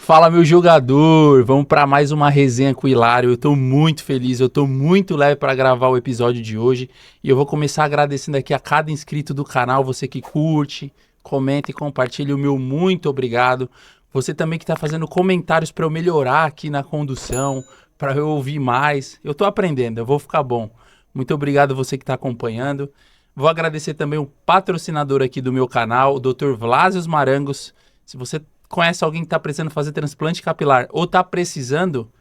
Fala, meu jogador! Vamos para mais uma resenha com o Hilário. Eu tô muito feliz, eu tô muito leve para gravar o episódio de hoje. E eu vou começar agradecendo aqui a cada inscrito do canal, você que curte, comenta e compartilha. O meu muito obrigado. Você também que tá fazendo comentários para eu melhorar aqui na condução, para eu ouvir mais. Eu tô aprendendo, eu vou ficar bom. Muito obrigado você que tá acompanhando. Vou agradecer também o patrocinador aqui do meu canal, o Dr. Vlásios Marangos. Se você conhece alguém que está precisando fazer transplante capilar ou está precisando,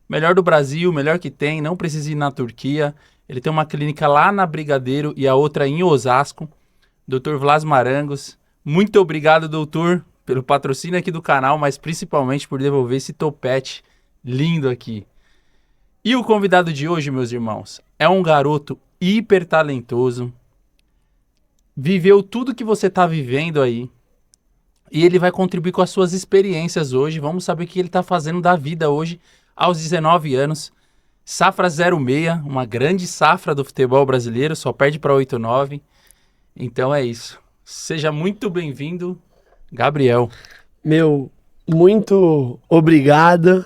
melhor do Brasil, melhor que tem, não precisa ir na Turquia. Ele tem uma clínica lá na Brigadeiro e a outra em Osasco. Dr. Vlásios Marangos, muito obrigado, doutor, pelo patrocínio aqui do canal, mas principalmente por devolver esse topete lindo aqui. E o convidado de hoje, meus irmãos, é um garoto hiper talentoso, viveu tudo que você está vivendo aí, e ele vai contribuir com as suas experiências hoje. Vamos saber o que ele está fazendo da vida hoje, aos 19 anos. Safra 06, uma grande safra do futebol brasileiro, só perde para 89. Então é isso. Seja muito bem-vindo, Gabriel. Meu, muito obrigado.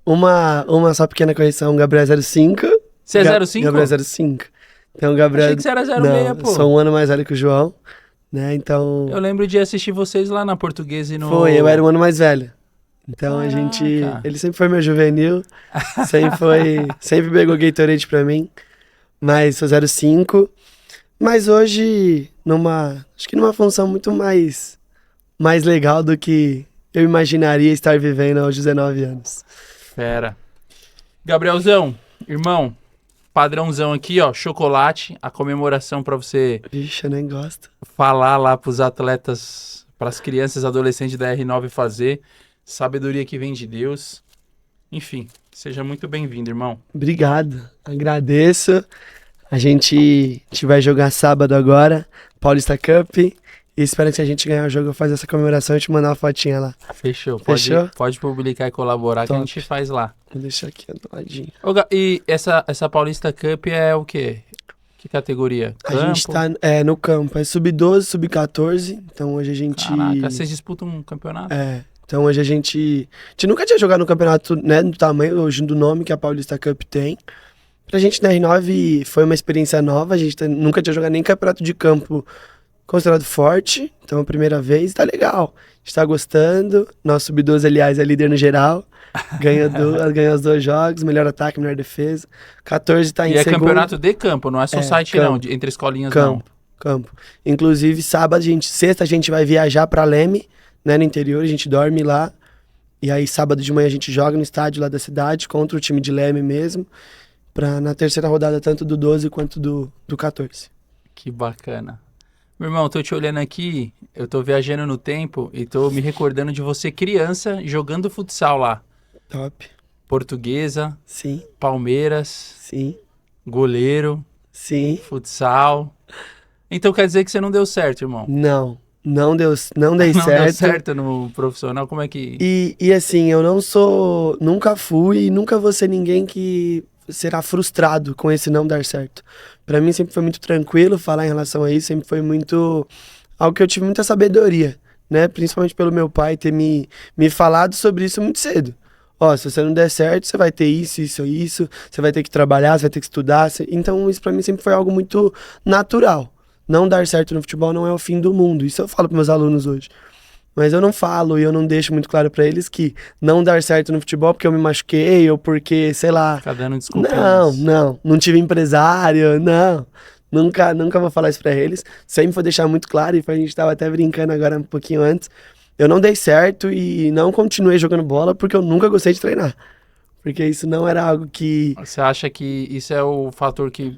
Uma só pequena correção, Gabriel 05. Você é 05? Gabriel 05. Então, Gabriel... Achei que você era 06, não, pô. Sou um ano mais velho que o João, né? Então... Eu lembro de assistir vocês lá na Portuguesa e no... Foi, eu era um ano mais velho. Então Caraca. a gente... Ele sempre foi meu juvenil, sempre pegou Gatorade pra mim, mas sou 05. Mas hoje, acho que numa função muito mais legal do que eu imaginaria estar vivendo aos 19 anos. Fera. Gabrielzão, irmão, padrãozão aqui, ó, chocolate, a comemoração pra você... Vixe, eu nem gosto. Falar lá pros atletas, pras crianças, adolescentes da R9 fazer. Sabedoria que vem de Deus. Enfim, seja muito bem-vindo, irmão. Obrigado, agradeço. A gente vai jogar sábado agora, Paulista Cup. E espero que se a gente ganhar o jogo, eu fazer essa comemoração e te mandar uma fotinha lá. Fechou. Fechou? Pode publicar e colaborar. Top. Que a gente faz lá. Vou deixar aqui do ladinho. E essa Paulista Cup é o quê? Que categoria? Campo? A gente tá no campo. É sub-12, sub-14. Então hoje a gente... Caraca, vocês disputam um campeonato? Então hoje a gente nunca tinha jogado no campeonato, né, do tamanho, hoje do nome que a Paulista Cup tem. Pra gente na R9 foi uma experiência nova. A gente nunca tinha jogado nem campeonato de campo considerado forte. Então, a primeira vez, tá legal. A gente tá gostando. Nosso sub-12, aliás, é líder no geral. Ganha os 2 jogos, melhor ataque, melhor defesa. 14 tá em segundo. E é campeonato de campo, não é society não, entre escolinhas não. Campo. Inclusive, sexta a gente vai viajar pra Leme, né, no interior, a gente dorme lá. E aí, sábado de manhã a gente joga no estádio lá da cidade, contra o time de Leme mesmo. Na terceira rodada, tanto do 12 quanto do 14. Que bacana. Meu irmão, tô te olhando aqui, eu tô viajando no tempo e tô me recordando de você criança jogando futsal lá. Top. Portuguesa. Sim. Palmeiras. Sim. Goleiro. Sim. Futsal. Então quer dizer que você não deu certo, irmão? Não dei certo. Não deu certo no profissional, como é que... E assim, eu nunca fui e nunca vou ser ninguém que será frustrado com esse não dar certo. Pra mim sempre foi muito tranquilo falar em relação a isso, sempre foi algo que eu tive muita sabedoria, né? Principalmente pelo meu pai ter me falado sobre isso muito cedo. Se você não der certo, você vai ter isso, você vai ter que trabalhar, você vai ter que estudar. Então isso pra mim sempre foi algo muito natural. Não dar certo no futebol não é o fim do mundo. Isso eu falo pros meus alunos hoje. Mas eu não falo e eu não deixo muito claro pra eles que não dar certo no futebol porque eu me machuquei ou porque, sei lá... Fica dando desculpa. Não tive empresário, não. Nunca vou falar isso pra eles. Sempre vou deixar muito claro, e a gente tava até brincando agora um pouquinho antes. Eu não dei certo e não continuei jogando bola porque eu nunca gostei de treinar. Porque isso não era algo que... Você acha que isso é o fator que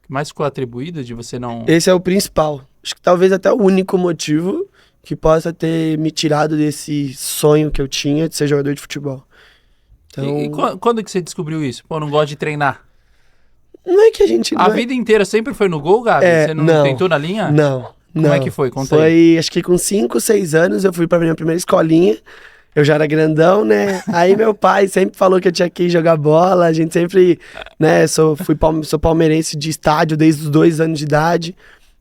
mais ficou atribuído de você não... Esse é o principal. Acho que talvez até o único motivo que possa ter me tirado desse sonho que eu tinha de ser jogador de futebol. Então... E quando que você descobriu isso? Pô, não gosto de treinar. Não é que a gente... A vida inteira sempre foi no gol, Gabi? Você não tentou na linha? Não. Como é que foi? Conta aí. Foi, acho que com 5, 6 anos eu fui pra minha primeira escolinha. Eu já era grandão, né? Aí meu pai sempre falou que eu tinha que ir jogar bola. A gente sempre, né? Sou palmeirense de estádio desde os 2 anos de idade.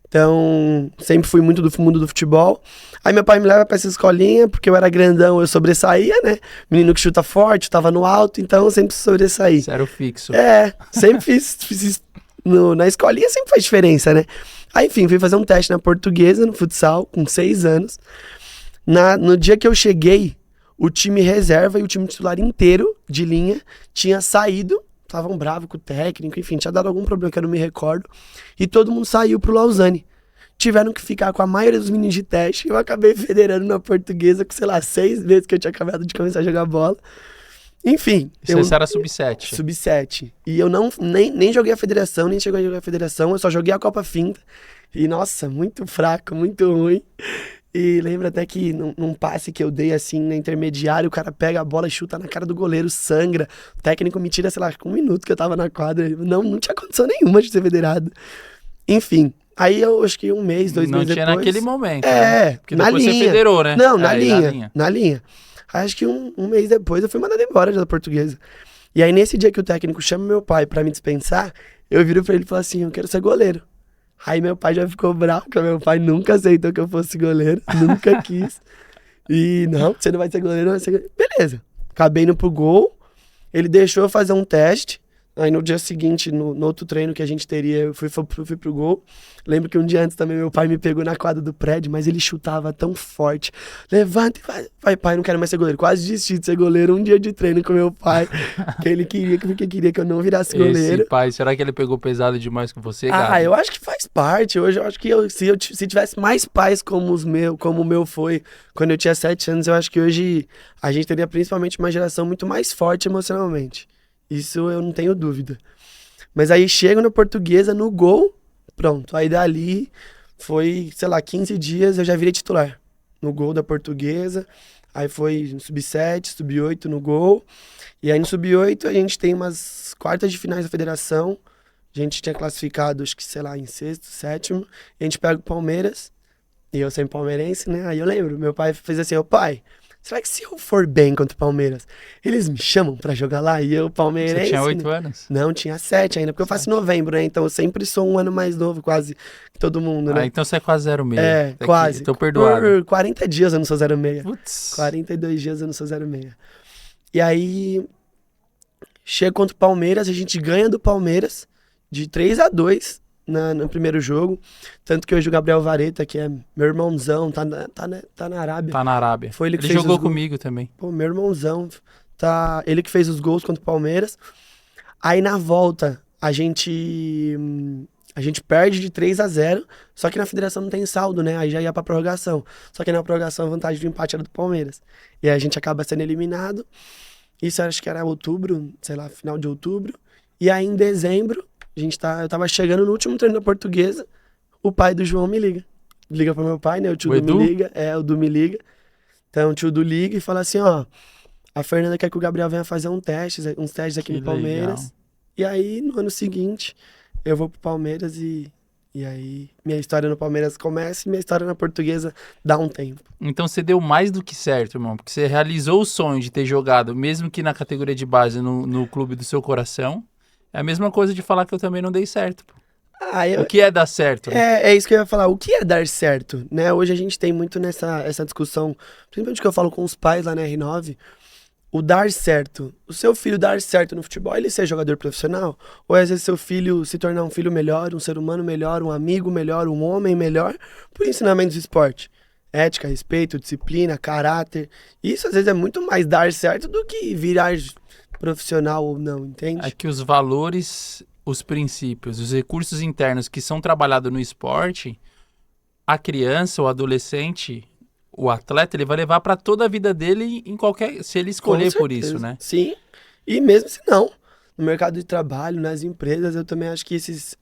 Então, sempre fui muito do mundo do futebol. Aí meu pai me leva pra essa escolinha, porque eu era grandão, eu sobressaía, né? Menino que chuta forte, tava no alto, então eu sempre sobressaí. Isso era o fixo. Sempre fiz na escolinha sempre faz diferença, né? Aí, enfim, fui fazer um teste na Portuguesa, no futsal, com 6 anos. No dia que eu cheguei, o time reserva e o time titular inteiro de linha tinha saído. Estavam bravos com o técnico, enfim, tinha dado algum problema que eu não me recordo. E todo mundo saiu pro Lausanne. Tiveram que ficar com a maioria dos meninos de teste. Eu acabei federando na Portuguesa com, sei lá, 6 vezes que eu tinha acabado de começar a jogar bola. Enfim. Você era sub-7. Sub-7. E eu nem joguei a federação, nem cheguei a jogar a federação. Eu só joguei a Copa Finta. E, nossa, muito fraco, muito ruim. E lembro até que num passe que eu dei assim na intermediária, o cara pega a bola e chuta na cara do goleiro, sangra. O técnico me tira, sei lá, com 1 minuto que eu tava na quadra. Não tinha condição nenhuma de ser federado. Enfim, aí eu acho que 1 mês, 2 meses depois... Não tinha naquele momento, né? Porque depois você federou, né? Não, na linha. Aí acho que um mês depois eu fui mandado embora da Portuguesa. E aí nesse dia que o técnico chama meu pai pra me dispensar, eu viro pra ele e falo assim, eu quero ser goleiro. Aí meu pai já ficou bravo, porque meu pai nunca aceitou que eu fosse goleiro, nunca quis. E não, você não vai ser goleiro, não vai ser goleiro. Beleza, acabei indo pro gol, ele deixou eu fazer um teste, aí no dia seguinte, no outro treino que a gente teria, eu fui pro gol. Lembro que um dia antes também meu pai me pegou na quadra do prédio, mas ele chutava tão forte. Levanta e vai, pai, não quero mais ser goleiro. Quase desisti de ser goleiro um dia de treino com meu pai, que ele queria que eu não virasse goleiro. Esse pai, será que ele pegou pesado demais com você, Gabi? Eu acho que faz parte. Hoje eu acho que se tivesse mais pais como o meu foi quando eu tinha 7 anos, eu acho que hoje a gente teria principalmente uma geração muito mais forte emocionalmente. Isso eu não tenho dúvida. Mas aí chego na Portuguesa, no gol, pronto. Aí dali foi, sei lá, 15 dias eu já virei titular. No gol da Portuguesa. Aí foi no sub-7, sub-8 no gol. E aí no sub-8 a gente tem umas quartas de finais da federação. A gente tinha classificado, acho que, sei lá, em 6º, 7º. E a gente pega o Palmeiras. E eu sempre palmeirense, né? Aí eu lembro, meu pai fez assim, pai, será que se eu for bem contra o Palmeiras, eles me chamam pra jogar lá? E eu, palmeirense... Você tinha 8 anos? Não, tinha 7 ainda, porque eu faço em novembro, né? Então eu sempre sou um ano mais novo, quase, que todo mundo, né? Então você é quase 06. Quase. Tô perdoado. Por 40 dias eu não sou 06. Putz. 42 dias eu não sou 06. E aí, chega contra o Palmeiras, a gente ganha do Palmeiras de 3-2 no primeiro jogo. Tanto que hoje o Gabriel Vareta, que é meu irmãozão, tá na Arábia. Tá na Arábia. Foi ele que ele fez jogou comigo também. Pô, meu irmãozão. Ele que fez os gols contra o Palmeiras. Aí na volta, a gente perde de 3-0, só que na federação não tem saldo, né? Aí já ia pra prorrogação. Só que na prorrogação a vantagem do empate era do Palmeiras. E aí a gente acaba sendo eliminado. Isso acho que era outubro, sei lá, final de outubro. E aí em dezembro, eu tava chegando no último treino da Portuguesa, o pai do João me liga. Liga pro meu pai, né? O tio do me liga. O Du me liga. Então o tio do liga e fala assim, a Fernanda quer que o Gabriel venha fazer uns testes aqui no Palmeiras. Legal. E aí, no ano seguinte, eu vou pro Palmeiras e aí minha história no Palmeiras começa e minha história na Portuguesa dá um tempo. Então você deu mais do que certo, irmão, porque você realizou o sonho de ter jogado, mesmo que na categoria de base, no clube do seu coração. É a mesma coisa de falar que eu também não dei certo, pô. O que é dar certo? Né? É isso que eu ia falar. O que é dar certo? Né? Hoje a gente tem muito essa discussão, principalmente que eu falo com os pais lá na R9, o dar certo. O seu filho dar certo no futebol, ele ser jogador profissional? Ou às vezes seu filho se tornar um filho melhor, um ser humano melhor, um amigo melhor, um homem melhor, por ensinamentos de esporte? Ética, respeito, disciplina, caráter. Isso às vezes é muito mais dar certo do que virar profissional ou não, entende? É que os valores, os princípios, os recursos internos que são trabalhados no esporte, a criança, o adolescente, o atleta, ele vai levar para toda a vida dele se ele escolher por isso, né? Sim, e mesmo se não, no mercado de trabalho, nas empresas, eu também acho que esses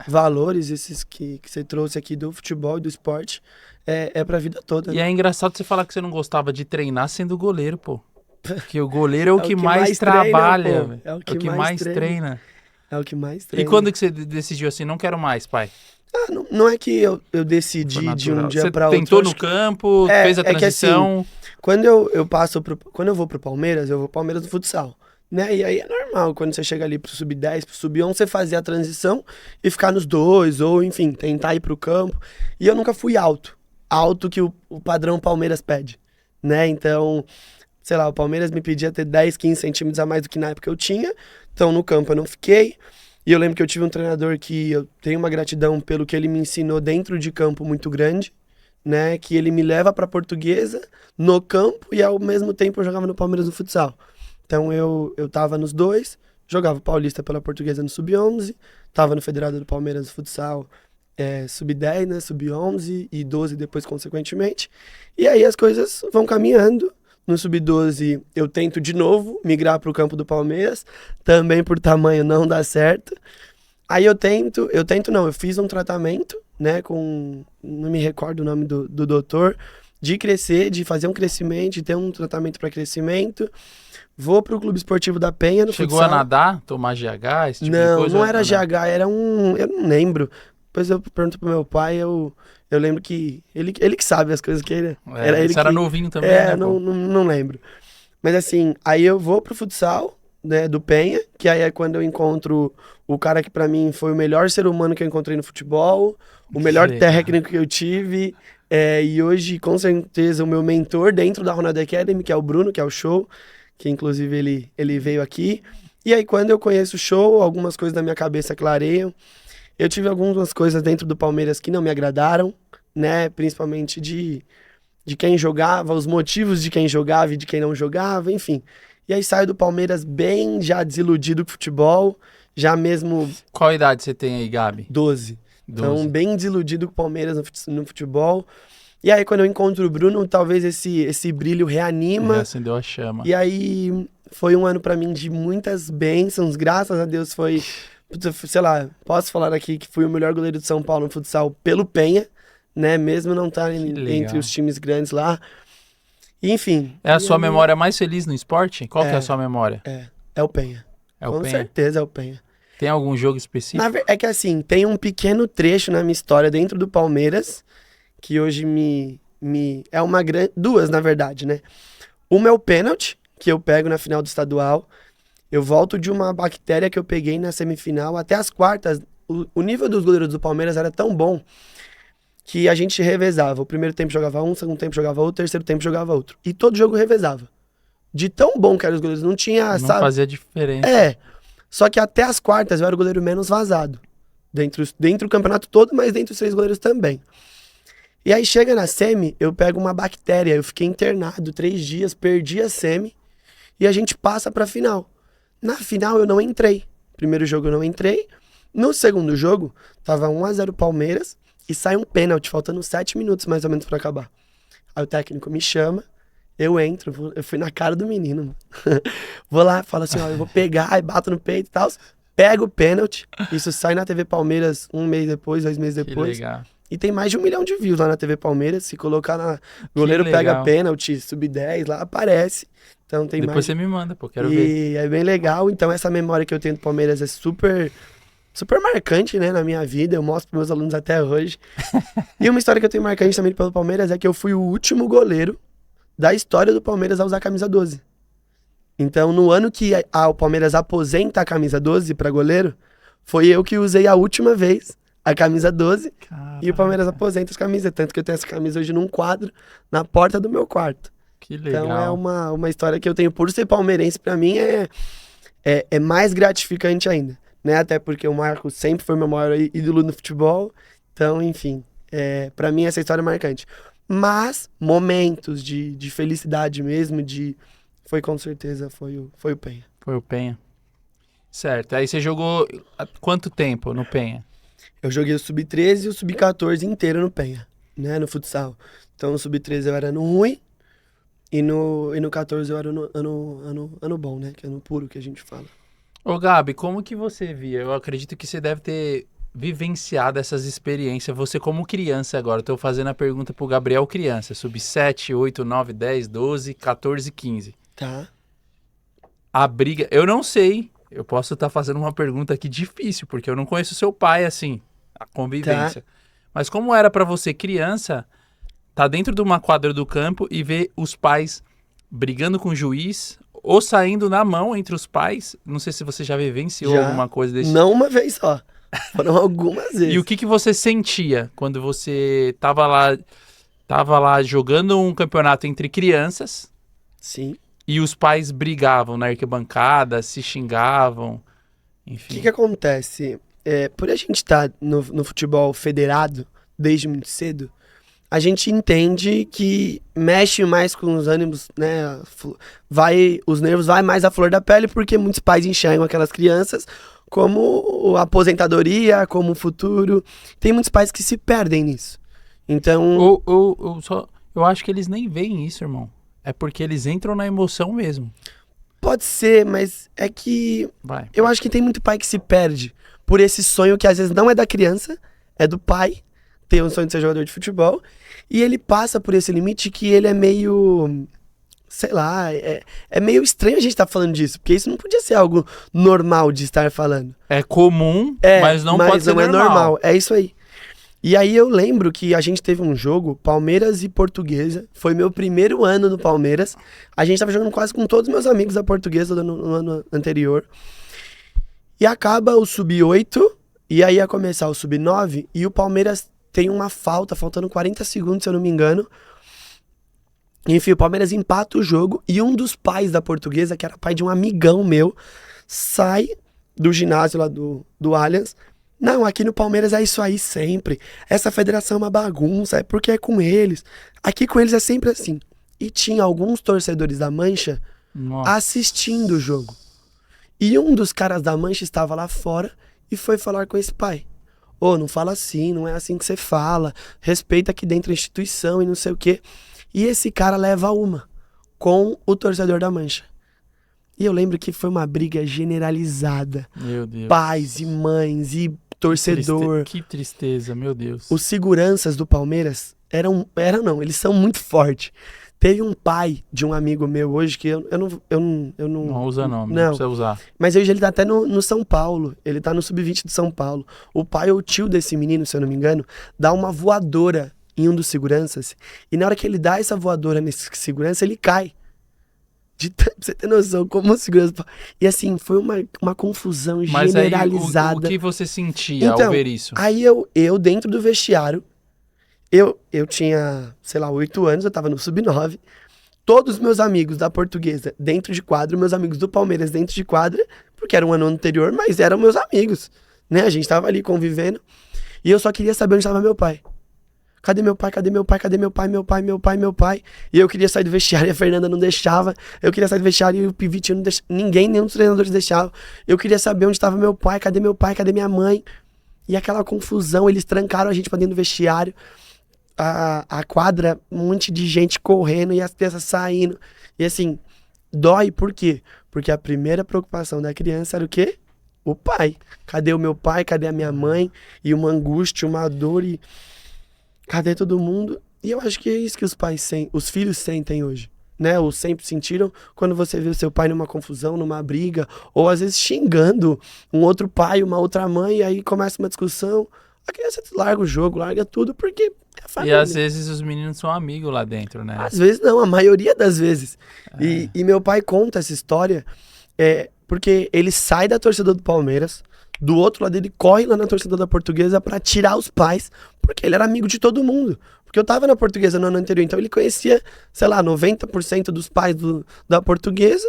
valores, esses que você trouxe aqui do futebol e do esporte, é pra vida toda. E né? É engraçado você falar que você não gostava de treinar sendo goleiro, pô. Porque o goleiro é o que mais trabalha, treina, é o que mais treina. É o que mais treina. E quando que você decidiu assim, não quero mais, pai? Não é que eu decidi de um dia para outro. Você tentou no campo, fez a transição? Que assim, quando eu vou pro Palmeiras, eu vou pro Palmeiras no futsal. né? E aí é normal, quando você chega ali pro sub-10, pro sub-11, você fazer a transição e ficar nos dois, ou enfim, tentar ir pro campo. E eu nunca fui alto que o padrão Palmeiras pede, né? Então, sei lá, o Palmeiras me pedia ter 10, 15 centímetros a mais do que na época eu tinha, então no campo eu não fiquei. E eu lembro que eu tive um treinador que eu tenho uma gratidão pelo que ele me ensinou dentro de campo muito grande, né? Que ele me leva pra Portuguesa no campo e ao mesmo tempo eu jogava no Palmeiras no futsal. Então eu tava nos dois, jogava Paulista pela Portuguesa no sub-11, tava no Federado do Palmeiras no futsal sub-10, né? Sub-11 e 12 depois consequentemente. E aí as coisas vão caminhando. No sub-12 eu tento de novo migrar pro campo do Palmeiras, também por tamanho não dá certo. Aí eu fiz um tratamento, né, não me recordo o nome do doutor, de crescer, de fazer um crescimento, de ter um tratamento para crescimento. Vou pro Clube Esportivo da Penha no Chegou futsal. a nadar, tomar GH, esse tipo de Não, coisa? não era GH, era eu não lembro. Depois eu pergunto pro meu pai, eu lembro que ele que sabe as coisas que ele... Era ele você era que, novinho também, né, pô? não lembro. Mas assim, aí eu vou pro futsal, né, do Penha, que aí é quando eu encontro o cara que pra mim foi o melhor ser humano que eu encontrei no futebol, o melhor Legal. técnico que eu tive, e hoje, com certeza, o meu mentor dentro da Ronaldo Academy, que é o Bruno, que é o Show, que inclusive ele veio aqui. E aí quando eu conheço o Show, algumas coisas da minha cabeça clareiam. Eu tive algumas coisas dentro do Palmeiras que não me agradaram, né, principalmente de quem jogava, os motivos de quem jogava e de quem não jogava, enfim. E aí saio do Palmeiras bem já desiludido com o futebol, já mesmo Qual idade você tem aí, Gabi? 12. Então, 12. bem desiludido com o Palmeiras no futebol. E aí, quando eu encontro o Bruno, talvez esse brilho reanima. Acendeu a chama. E aí, foi um ano pra mim de muitas bênçãos, graças a Deus foi... Sei lá, posso falar aqui que fui o melhor goleiro de São Paulo no futsal pelo Penha, né? Mesmo não estar entre os times grandes lá. E, enfim. É a sua memória mais feliz no esporte? Qual que é a sua memória? É o Penha. É o Penha? Com certeza é o Penha. Tem algum jogo específico? É que assim, tem um pequeno trecho na minha história dentro do Palmeiras, que hoje é uma grande... Duas, na verdade, né? Uma é o pênalti, que eu pego na final do estadual. Eu volto de uma bactéria que eu peguei na semifinal até as quartas. O nível dos goleiros do Palmeiras era tão bom que a gente revezava. O primeiro tempo jogava um, o segundo tempo jogava outro, o terceiro tempo jogava outro. E todo jogo revezava. De tão bom que eram os goleiros. Não tinha, Não fazia diferença. Só que até as quartas eu era o goleiro menos vazado. Dentro do campeonato todo, mas dentro dos 3 goleiros também. E aí chega na semi, eu pego uma bactéria. Eu fiquei internado 3 dias, perdi a semi. E a gente passa pra final. Na final eu não entrei. Primeiro jogo eu não entrei. No segundo jogo, tava 1-0 Palmeiras e sai um pênalti, faltando 7 minutos mais ou menos pra acabar. Aí o técnico me chama, eu entro, eu fui na cara do menino. Vou lá, falo assim, ó, eu vou pegar, aí bato no peito e tal. Pego o pênalti, isso sai na TV Palmeiras 1 mês depois, 2 meses depois. Que legal. E tem mais de 1 milhão de views lá na TV Palmeiras. Se colocar na goleiro pega pênalti, sub-10, lá aparece. Então tem Depois mais... você me manda, pô, quero e ver. é bem legal. Então essa memória que eu tenho do Palmeiras é super marcante, né, na minha vida. Eu mostro pros meus alunos até hoje. E uma história que eu tenho marcante também pelo Palmeiras é que eu fui o último goleiro da história do Palmeiras a usar a camisa 12. Então, no ano que o Palmeiras aposenta a camisa 12 para goleiro, foi eu que usei a última vez a camisa 12. Caraca. E o Palmeiras aposenta as camisas. Tanto que eu tenho essa camisa hoje num quadro na porta do meu quarto. Que legal. Então, é uma história que eu tenho por ser palmeirense, pra mim é mais gratificante ainda. Né? Até porque o Marcos sempre foi meu maior ídolo no futebol. Então, enfim, pra mim essa história é marcante. Mas momentos de felicidade mesmo, foi com certeza, foi o Penha. Foi o Penha. Certo. Aí você jogou há quanto tempo no Penha? Eu joguei o Sub-13 e o Sub-14 inteiro no Penha, né, no futsal. Então no Sub-13 eu era no ruim e no 14 eu era no ano bom, né, que é no puro que a gente fala. Ô Gabi, como que você via? Eu acredito que você deve ter vivenciado essas experiências, você como criança agora. Eu tô fazendo a pergunta pro Gabriel criança, Sub-7, 8, 9, 10, 12, 14, 15. Tá. A briga, eu não sei, eu posso estar fazendo uma pergunta aqui difícil, porque eu não conheço seu pai assim, a convivência. Tá. Mas como era pra você criança, tá dentro de uma quadra do campo e ver os pais brigando com o juiz ou saindo na mão entre os pais. Não sei se você já vivenciou Já. alguma coisa desse Não uma vez só. Foram algumas vezes. E o que você sentia quando você tava lá jogando um campeonato entre crianças Sim. e os pais brigavam na arquibancada, se xingavam, O enfim. que acontece? Por a gente estar no futebol federado desde muito cedo, a gente entende que mexe mais com os ânimos, né? Os nervos vai mais à flor da pele, porque muitos pais enxergam aquelas crianças como a aposentadoria, como o futuro. Tem muitos pais que se perdem nisso. Então, Eu acho que eles nem veem isso, irmão. É porque eles entram na emoção mesmo. pode ser, mas é que Vai. eu acho que tem muito pai que se perde por esse sonho que às vezes não é da criança, é do pai, tem um sonho de ser jogador de futebol, e ele passa por esse limite que ele é meio, sei lá, é meio estranho a gente estar falando disso, porque isso não podia ser algo normal de estar falando. É comum, mas não pode ser não é normal. normal, é isso aí. E aí eu lembro que a gente teve um jogo, Palmeiras e Portuguesa, foi meu primeiro ano no Palmeiras, a gente tava jogando quase com todos os meus amigos da Portuguesa no ano anterior, e acaba o Sub-8, e aí ia começar o Sub-9, e o Palmeiras tem uma falta, faltando 40 segundos, se eu não me engano. Enfim, o Palmeiras empata o jogo, e um dos pais da Portuguesa, que era pai de um amigão meu, sai do ginásio lá do Allianz. Não, aqui no Palmeiras é isso aí sempre. Essa federação é uma bagunça, é porque é com eles. Aqui com eles é sempre assim. E tinha alguns torcedores da Mancha Nossa. assistindo o jogo. E um dos caras da Mancha estava lá fora e foi falar com esse pai. Ô, não fala assim, não é assim que você fala. Respeita aqui dentro a instituição e não sei o quê. E esse cara leva uma com o torcedor da Mancha. E eu lembro que foi uma briga generalizada. Meu Deus. Pais e mães e torcedor. Que tristeza, meu Deus. Os seguranças do Palmeiras eles são muito fortes. Teve um pai de um amigo meu hoje que eu não Não usa nome, não não. precisa usar. Mas hoje ele tá até no São Paulo. Ele tá no Sub-20 de São Paulo. O pai ou o tio desse menino, se eu não me engano, dá uma voadora em um dos seguranças. E na hora que ele dá essa voadora nesse segurança, ele cai. Pra você ter noção, como o segurança... E assim, foi uma confusão Mas generalizada. aí, o que você sentia ao ver isso? Aí eu dentro do vestiário, eu tinha, sei lá, 8 anos, eu tava no Sub-9. Todos os meus amigos da Portuguesa dentro de quadra, meus amigos do Palmeiras dentro de quadra, porque era um ano anterior, mas eram meus amigos, né? A gente tava ali convivendo. E eu só queria saber onde estava meu pai. Cadê meu pai? Cadê meu pai? Cadê meu pai? Meu pai, meu pai, meu pai. E eu queria sair do vestiário e a Fernanda não deixava. Eu queria sair do vestiário e o Pivite não deixava. Ninguém, nenhum dos treinadores deixava. Eu queria saber onde estava meu pai. Cadê meu pai? Cadê minha mãe? E aquela confusão, eles trancaram a gente pra dentro do vestiário. A quadra, um monte de gente correndo e as crianças saindo. E assim, dói por quê? Porque a primeira preocupação da criança era o quê? O pai. Cadê o meu pai? Cadê a minha mãe? E uma angústia, uma dor e... Cadê todo mundo? E eu acho que é isso que os filhos sentem hoje, né? Ou sempre sentiram quando você vê o seu pai numa confusão, numa briga, ou às vezes xingando um outro pai, uma outra mãe, e aí começa uma discussão. A criança larga o jogo, larga tudo, porque é família. E às vezes os meninos são amigos lá dentro, né? Às vezes não, a maioria das vezes. E meu pai conta essa história porque ele sai da torcida do Palmeiras, do outro lado ele corre lá na torcida da Portuguesa pra tirar os pais, porque ele era amigo de todo mundo. Porque eu tava na Portuguesa no ano anterior, então ele conhecia, sei lá, 90% dos pais da Portuguesa,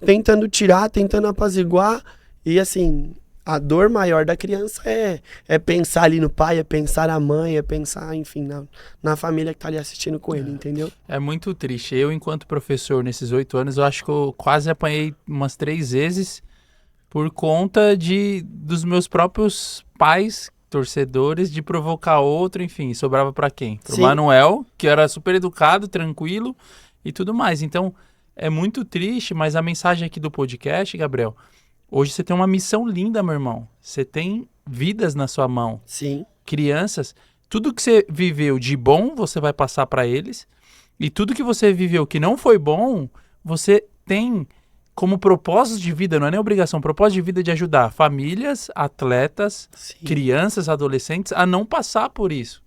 tentando tirar, tentando apaziguar. E assim, a dor maior da criança é pensar ali no pai, é pensar na mãe, é pensar, enfim, na família que tá ali assistindo com ele, entendeu? É muito triste. Eu, enquanto professor, nesses 8 anos, eu acho que eu quase apanhei umas 3 vezes por conta dos meus próprios pais, torcedores, de provocar outro, enfim, sobrava pra quem? Pro Sim. Manuel, que era super educado, tranquilo e tudo mais. Então, é muito triste, mas a mensagem aqui do podcast, Gabriel, hoje você tem uma missão linda, meu irmão. Você tem vidas na sua mão. Sim. Crianças. Tudo que você viveu de bom, você vai passar pra eles. E tudo que você viveu que não foi bom, você tem como propósito de vida, não é nem obrigação, propósito de vida de ajudar famílias, atletas, Sim. crianças, adolescentes a não passar por isso.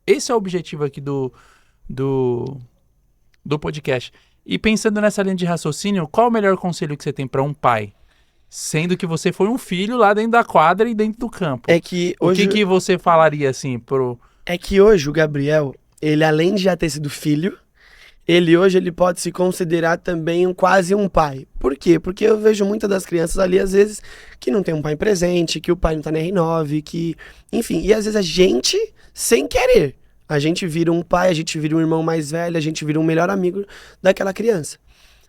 Esse é o objetivo aqui do podcast. E pensando nessa linha de raciocínio, qual o melhor conselho que você tem pra um pai? Sendo que você foi um filho lá dentro da quadra e dentro do campo. É que hoje, O que você falaria assim pro... é que hoje o Gabriel, ele além de já ter sido filho, ele hoje ele pode se considerar também quase um pai. Por quê? Porque eu vejo muitas das crianças ali, às vezes, que não tem um pai presente, que o pai não tá na R9, que... Enfim, e às vezes a gente, sem querer, a gente vira um pai, a gente vira um irmão mais velho, a gente vira um melhor amigo daquela criança.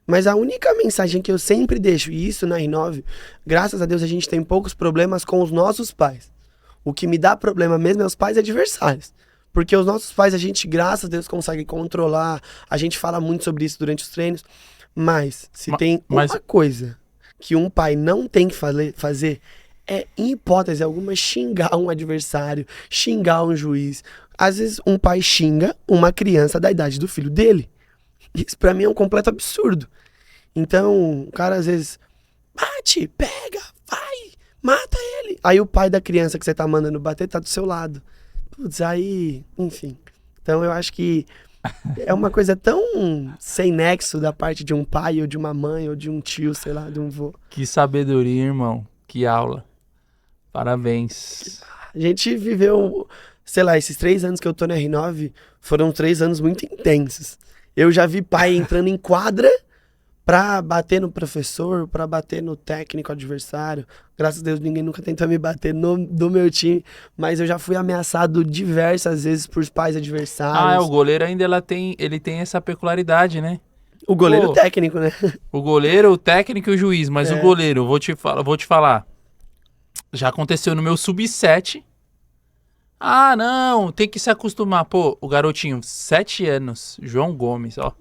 Mas a única mensagem que eu sempre deixo, e isso na R9, graças a Deus a gente tem poucos problemas com os nossos pais. O que me dá problema mesmo é os pais adversários. Porque os nossos pais, a gente, graças a Deus, consegue controlar. A gente fala muito sobre isso durante os treinos. Mas, se tem uma coisa que um pai não tem que fazer, é, em hipótese alguma, xingar um adversário, xingar um juiz. Às vezes, um pai xinga uma criança da idade do filho dele. Isso, pra mim, é um completo absurdo. Então, o cara, às vezes, bate, pega, vai, mata ele. Aí o pai da criança que você tá mandando bater tá do seu lado. Putz, aí, enfim. Então eu acho que é uma coisa tão sem nexo da parte de um pai, ou de uma mãe, ou de um tio, sei lá, de um vô. Que sabedoria, irmão. Que aula. Parabéns. A gente viveu, sei lá, esses 3 anos que eu tô na R9 foram 3 anos muito intensos. Eu já vi pai entrando em quadra pra bater no professor, pra bater no técnico adversário. Graças a Deus ninguém nunca tentou me bater do meu time, mas eu já fui ameaçado diversas vezes por pais adversários. O goleiro ainda ele tem essa peculiaridade, né? O goleiro técnico, né? O goleiro, o técnico e o juiz, mas o goleiro, vou te falar. Já aconteceu no meu sub-7. Ah, não, tem que se acostumar. Pô, o garotinho, 7 anos, João Gomes, ó.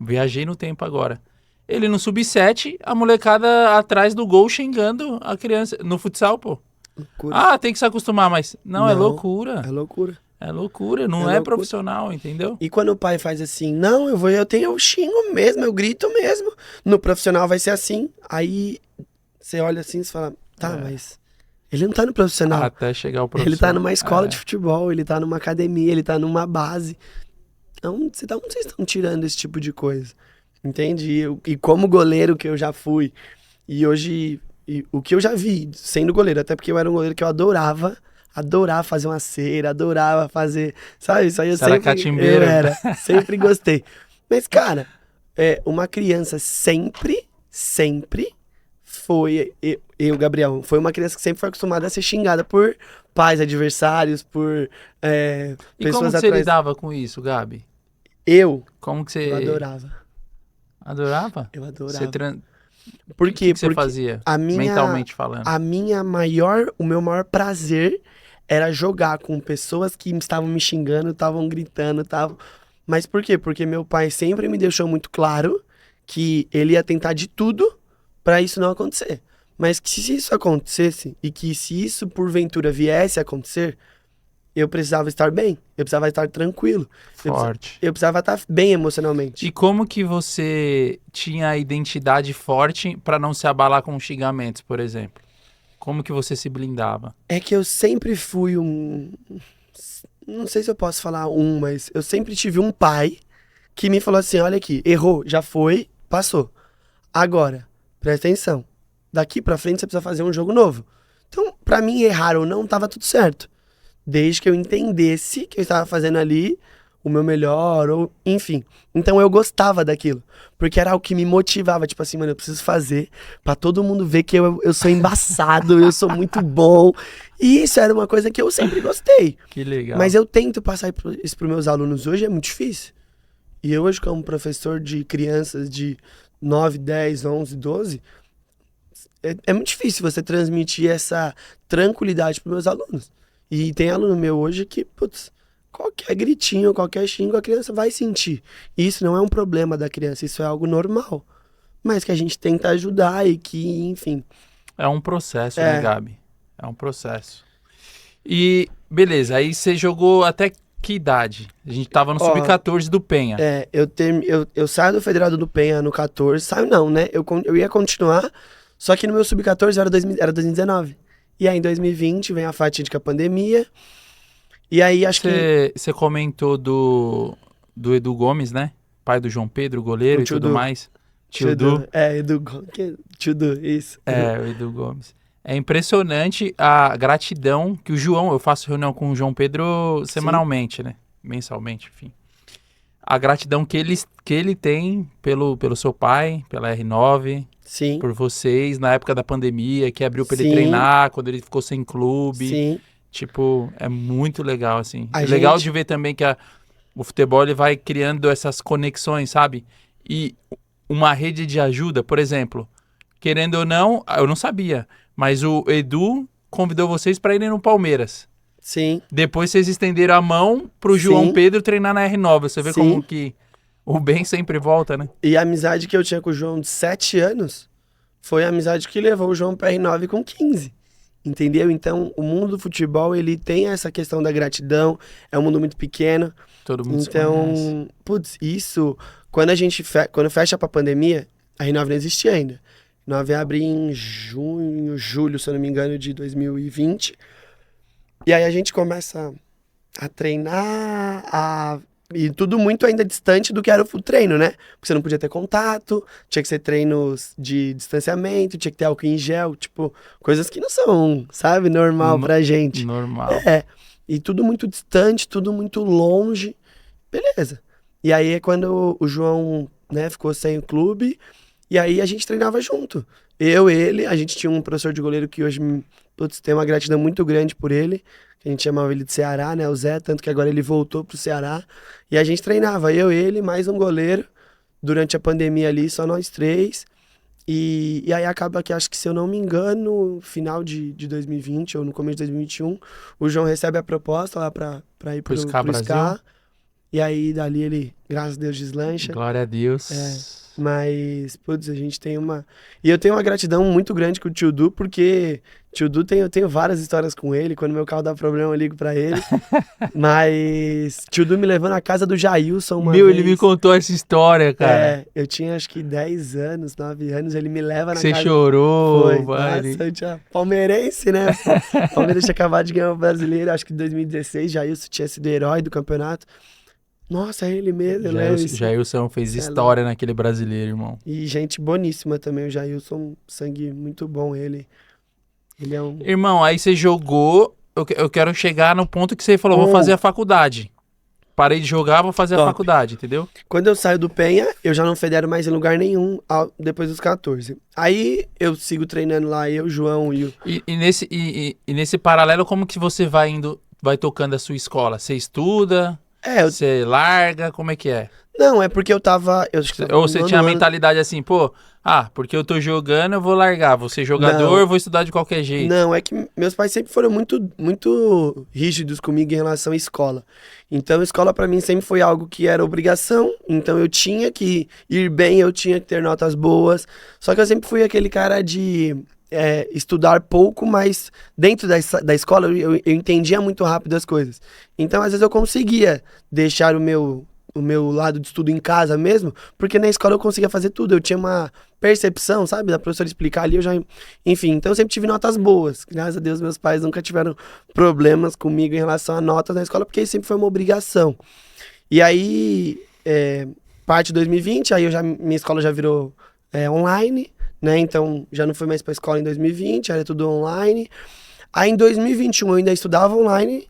Viajei no tempo agora. Ele no sub-7, a molecada atrás do gol xingando a criança. No futsal, pô. Loucura. Ah, tem que se acostumar, mas... Não, é loucura. É loucura. É loucura, não é profissional, entendeu? E quando o pai faz assim, não, eu xingo mesmo, eu grito mesmo. No profissional vai ser assim. Aí você olha assim e fala, tá, mas... Ele não tá no profissional. Até chegar o profissional. Ele tá numa escola de futebol, ele tá numa academia, ele tá numa base. Então, onde vocês estão tirando esse tipo de coisa? Entende? E como goleiro que eu já fui, e hoje, o que eu já vi sendo goleiro, até porque eu era um goleiro que eu adorava fazer uma cera, adorava fazer, sabe? Isso aí eu era, sempre gostei. Mas, cara, uma criança sempre foi, Gabriel, foi uma criança que sempre foi acostumada a ser xingada por pais adversários, por pessoas atrás. E como você lidava com isso, Gabi? Como que você... Eu adorava. Adorava? Eu adorava. Por quê? Porque você fazia, mentalmente falando? O meu maior prazer era jogar com pessoas que estavam me xingando, estavam gritando, Mas por quê? Porque meu pai sempre me deixou muito claro que ele ia tentar de tudo pra isso não acontecer. Mas que se isso acontecesse, e que se isso porventura viesse a acontecer, eu precisava estar bem, eu precisava estar tranquilo. Forte. Eu precisava estar bem emocionalmente. E como que você tinha a identidade forte pra não se abalar com xingamentos, por exemplo? Como que você se blindava? É que eu sempre fui não sei se eu posso falar mas eu sempre tive um pai que me falou assim, olha aqui, errou, já foi, passou. Agora, presta atenção, daqui pra frente você precisa fazer um jogo novo. Então, pra mim, errar ou não, tava tudo certo. Desde que eu entendesse que eu estava fazendo ali o meu melhor, ou enfim. Então eu gostava daquilo, porque era o que me motivava, tipo assim, mano, eu preciso fazer pra todo mundo ver que eu sou embaçado, eu sou muito bom. E isso era uma coisa que eu sempre gostei. Que legal. Mas eu tento passar isso pros meus alunos hoje, é muito difícil. E eu hoje, como professor de crianças de 9, 10, 11, 12, é muito difícil você transmitir essa tranquilidade pros meus alunos. E tem aluno meu hoje que, putz, qualquer gritinho, qualquer xingo, a criança vai sentir. E isso não é um problema da criança, isso é algo normal. Mas que a gente tenta ajudar e que, enfim... É um processo, né, Gabi? É um processo. E, beleza, aí você jogou até que idade? A gente tava no Sub-14 do Penha. Eu saio do Federado do Penha no 14, saio não, né? Eu ia continuar, só que no meu Sub-14 era 2019. E aí em 2020 vem a fatídica pandemia. E aí acho que... Você comentou do Edu Gomes, né? pai do João Pedro, goleiro O e tio tudo Du. mais. Tio Du. Edu Gomes. Tio Du, isso. É, o Edu Gomes. É impressionante a gratidão que o João, eu faço reunião com o João Pedro semanalmente, né? Mensalmente, enfim. A gratidão que ele tem pelo seu pai, pela R9, Sim, por vocês, na época da pandemia, que abriu pra ele Sim. treinar, quando ele ficou sem clube. sim. Tipo, é muito legal, assim. A É legal gente- de ver também que o futebol ele vai criando essas conexões, sabe? E uma rede de ajuda, por exemplo, querendo ou não, eu não sabia, mas o Edu convidou vocês para irem no Palmeiras. Sim, Depois vocês estenderam a mão pro João Sim. Pedro treinar na R9. Você vê Sim. como que o bem sempre volta, né? e a amizade que eu tinha com o João de 7 anos foi a amizade que levou o João pro R9 com 15. Entendeu? Então, o mundo do futebol, ele tem essa questão da gratidão, é um mundo muito pequeno. Todo mundo se conhece. Então, putz, isso, quando a gente quando fecha pra pandemia, a R9 não existia ainda. A R9 ia abrir em junho, julho, se eu não me engano, de 2020. E aí a gente começa a treinar, e tudo muito ainda distante do que era o treino, né? Porque você não podia ter contato, tinha que ser treinos de distanciamento, tinha que ter álcool em gel, tipo, coisas que não são, sabe, normal pra gente. Normal. É, e tudo muito distante, tudo muito longe. Beleza. E aí é quando o João, né, ficou sem o clube, e aí a gente treinava junto. Eu, ele, a gente tinha um professor de goleiro que hoje, putz, tem uma gratidão muito grande por ele, que a gente chamava ele de Ceará, né, o Zé, tanto que agora ele voltou pro Ceará. E a gente treinava, eu, ele, mais um goleiro, durante a pandemia ali, só nós três. E aí acaba que, acho que se eu não me engano, no final de 2020 ou no começo de 2021, o João recebe a proposta lá pra ir Pro pro SCA Brasil. SCA. E aí dali ele, graças a Deus, deslancha. Glória a Deus. Mas, putz, a gente tem uma... E eu tenho uma gratidão muito grande com o tio Du, porque tio Du eu tenho várias histórias com ele. Quando meu carro dá problema, eu ligo pra ele. Mas tio Du me levou na casa do Jailson uma Meu, vez. ele me contou essa história, cara. É, eu tinha acho que 10 anos, 9 anos, ele me leva na Você casa... chorou, Foi, mano. nossa, eu tinha palmeirense, né? Palmeiras tinha acabado de ganhar o brasileiro, acho que em 2016, Jailson tinha sido herói do campeonato. Nossa, é ele mesmo, eu lembro isso. Jailson fez Cê é história naquele brasileiro, irmão. E gente boníssima também, o Jailson, sangue muito bom, ele é um... Irmão, aí você jogou. Eu quero chegar no ponto que você falou, vou Oh. fazer a faculdade. Parei de jogar, vou fazer a Top. faculdade, entendeu? Quando eu saio do Penha, eu já não federo mais em lugar nenhum depois dos 14. Aí eu sigo treinando lá, eu, João e o... E nesse paralelo, como que você vai tocando a sua escola? Você estuda? Você larga? Como é que é? Não, é porque eu tava... Ou você tinha a mentalidade assim, pô, porque eu tô jogando, eu vou largar. Vou ser jogador, Não. eu vou estudar de qualquer jeito. Não, é que meus pais sempre foram muito, muito rígidos comigo em relação à escola. Então, a escola pra mim sempre foi algo que era obrigação. Então, eu tinha que ir bem, eu tinha que ter notas boas. Só que eu sempre fui aquele cara de estudar pouco, mas dentro da escola eu entendia muito rápido as coisas. Então, às vezes eu conseguia deixar o meu lado de estudo em casa mesmo, porque na escola eu conseguia fazer tudo. Eu tinha uma percepção, sabe, da professora explicar ali, eu já... Enfim, então eu sempre tive notas boas. Graças a Deus, meus pais nunca tiveram problemas comigo em relação a notas na escola, porque sempre foi uma obrigação. E aí, parte de 2020, aí minha escola já virou online, né? Então, já não fui mais pra escola em 2020, era tudo online. Aí, em 2021, eu ainda estudava online.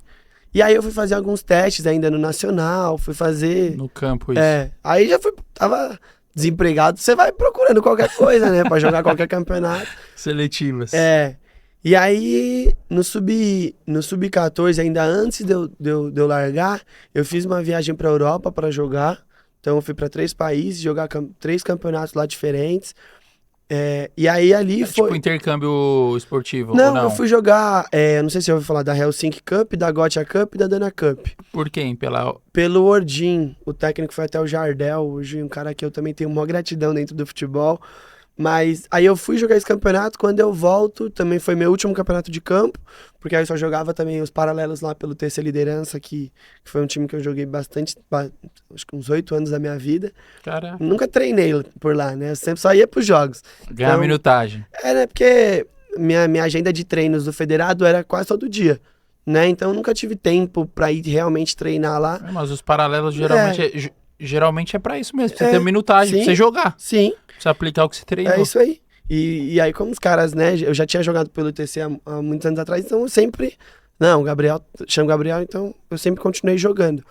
E aí, eu fui fazer alguns testes ainda no Nacional, fui fazer... No campo, isso. Aí já tava desempregado, você vai procurando qualquer coisa, né? Pra jogar qualquer campeonato. Seletivas. E aí, no Sub-14, ainda antes de eu largar, eu fiz uma viagem pra Europa pra jogar. Então, eu fui pra 3 países, jogar 3 campeonatos lá diferentes. E aí, ali foi... Tipo intercâmbio esportivo, ou Não, não? eu fui jogar, não sei se eu ouviu falar da Helsinki Cup, da Gothia Cup e da Dana Cup. Por quem? Pelo Ordim, o técnico foi até o Jardel, hoje um cara que eu também tenho uma gratidão dentro do futebol. Mas aí eu fui jogar esse campeonato, quando eu volto, também foi meu último campeonato de campo, porque aí eu só jogava também os paralelos lá pelo TC Liderança, que foi um time que eu joguei bastante, acho que uns 8 anos da minha vida. Caraca. Nunca treinei por lá, né? Eu sempre só ia pros jogos. Ganhar minutagem. Né? Porque minha agenda de treinos do federado era quase todo dia, né? Então eu nunca tive tempo pra ir realmente treinar lá. Mas os paralelos geralmente geralmente é pra isso mesmo, pra você É, ter minutagem, pra sim. você jogar, Sim, pra você aplicar o que você treinou. é isso aí. E aí, como os caras, né? Eu já tinha jogado pelo TC há muitos anos atrás, então eu sempre. Não, o Gabriel, chama o Gabriel, então eu sempre continuei jogando.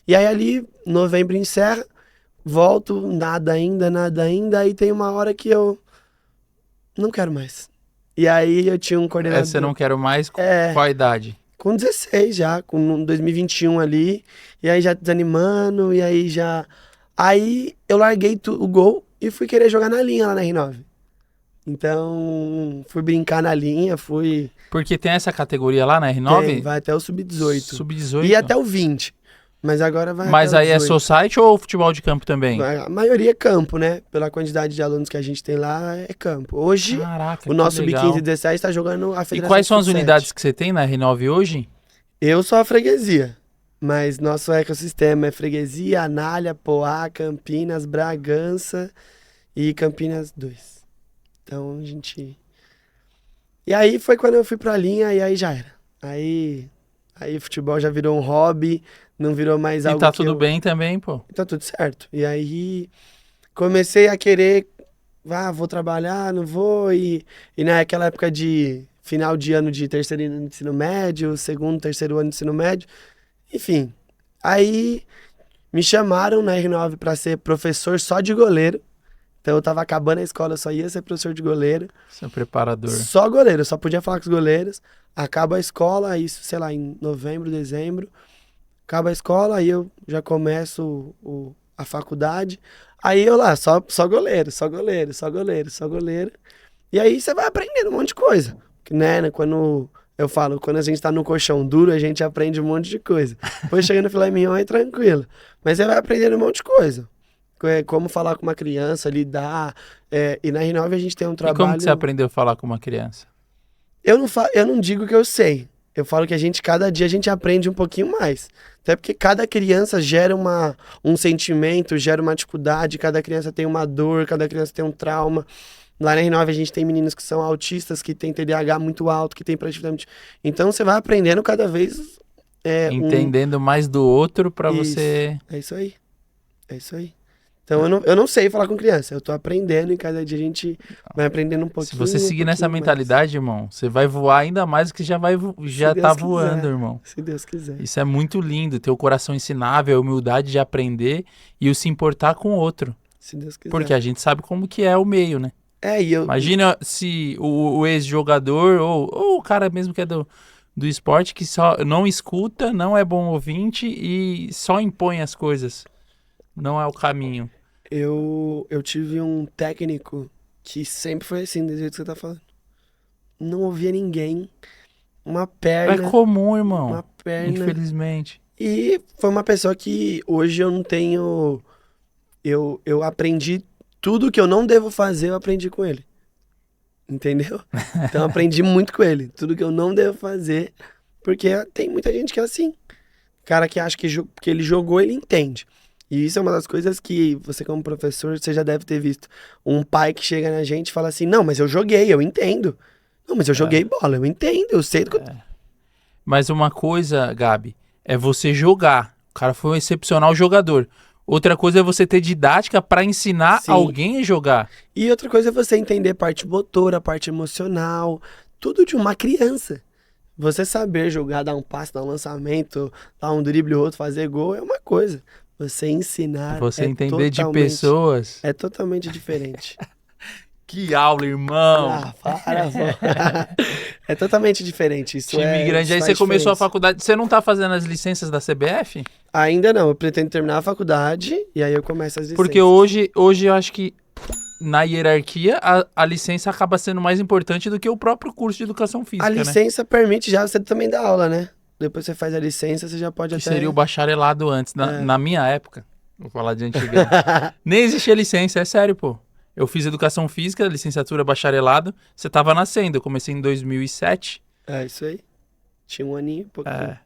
E aí ali, novembro encerra, volto, nada ainda, aí tem uma hora que eu não quero mais. E aí eu tinha um coordenador. Você não quer mais, É. qual a idade? Com 16 já, com 2021 ali, e aí já desanimando, e aí já. Aí eu larguei o gol e fui querer jogar na linha lá na R9. Então, fui brincar na linha, fui. Porque tem essa categoria lá na R9? Vai até o sub-18. Sub-18? E até o 20. Mas agora vai Mas até o aí é 18. society ou futebol de campo também? A maioria é campo, né? Pela quantidade de alunos que a gente tem lá, é campo. Hoje, Caraca, o nosso que legal. sub-15 e 17 tá jogando a E Federação quais são as Sub-7. unidades que você tem na R9 hoje? Eu sou a freguesia, mas nosso ecossistema é freguesia, Anália, Poá, Campinas, Bragança e Campinas 2. Então a gente. E aí foi quando eu fui pra linha e aí já era. Aí o futebol já virou um hobby, não virou mais algo E tá que tudo bem também, pô. Tá tudo certo. E aí comecei a querer, vou trabalhar, não vou. E naquela época de final de ano de terceiro ano de ensino médio, segundo, terceiro ano de ensino médio, enfim. Aí me chamaram na R9 para ser professor só de goleiro. Então eu tava acabando a escola, eu só ia ser professor de goleiro. Seu preparador. Só goleiro, eu só podia falar com os goleiros. Acaba a escola, isso, sei lá, em novembro, dezembro. Acaba a escola, aí eu já começo a faculdade. Aí eu lá, só goleiro, só goleiro, só goleiro, só goleiro. E aí você vai aprendendo um monte de coisa. Que, né, quando eu falo, quando a gente tá no colchão duro, a gente aprende um monte de coisa. Depois chega no filé mignon é tranquilo. Mas você vai aprendendo um monte de coisa. Como falar com uma criança, lidar. E na R9 a gente tem um E trabalho... como que você aprendeu a falar com uma criança? Eu não digo que eu sei. Eu falo que cada dia a gente aprende um pouquinho mais. Até porque cada criança gera um sentimento, gera uma dificuldade, cada criança tem uma dor, cada criança tem um trauma. Lá na R9 a gente tem meninos que são autistas, que têm TDAH muito alto, que tem hiperatividade. Então você vai aprendendo cada vez... Entendendo mais do outro pra Isso. você... É isso aí. É isso aí. Então eu não sei falar com criança. Eu tô aprendendo e cada dia a gente vai aprendendo um pouquinho. Se você seguir nessa mais. mentalidade, irmão, você vai voar ainda mais do que já Se tá Deus voando, quiser. irmão. Se Deus quiser. Isso é muito lindo, ter o coração ensinável, a humildade de aprender e o se importar com o outro. Se Deus quiser. Porque a gente sabe como que é o meio, né? E eu... Imagina se o ex-jogador ou o cara mesmo que é do esporte que só não escuta, não é bom ouvinte e só impõe as coisas. Não é o caminho. Eu tive um técnico que sempre foi assim, do jeito que você tá falando. Não ouvia ninguém. Uma perna. É comum, irmão. Uma perna. Infelizmente. E foi uma pessoa que hoje eu não tenho... Eu aprendi tudo que eu não devo fazer, eu aprendi com ele. Entendeu? Então eu aprendi muito com ele. Tudo que eu não devo fazer, porque tem muita gente que é assim. Cara que acha que ele jogou, ele entende. E isso é uma das coisas que você, como professor, você já deve ter visto. Um pai que chega na gente e fala assim, não, mas eu joguei, eu entendo. Não, mas eu joguei bola, eu entendo, eu sei do que eu... Mas uma coisa, Gabi, é você jogar. O cara foi um excepcional jogador. Outra coisa é você ter didática para ensinar Sim. alguém a jogar. E outra coisa é você entender parte motora, parte emocional, tudo de uma criança. Você saber jogar, dar um passe, dar um lançamento, dar um drible ou outro, fazer gol, é uma coisa. Você ensinar Você entender de pessoas. É totalmente diferente. Que aula, irmão! Para, pô. É totalmente diferente. Isso Time grande. Aí isso você faz começou a diferença. faculdade. Você não tá fazendo as licenças da CBF? Ainda não, eu pretendo terminar a faculdade e aí eu começo as licenças. Porque hoje eu acho que na hierarquia a licença acaba sendo mais importante do que o próprio curso de educação física, A licença permite já você também dar aula, né? Depois você faz a licença, você já pode né? Que até... seria o bacharelado antes. Na minha época, vou falar de antigamente, nem existia licença, é sério, pô. Eu fiz educação física, licenciatura, bacharelado. Você tava nascendo, eu comecei em 2007. É isso aí. Tinha um aninho, pouquinho.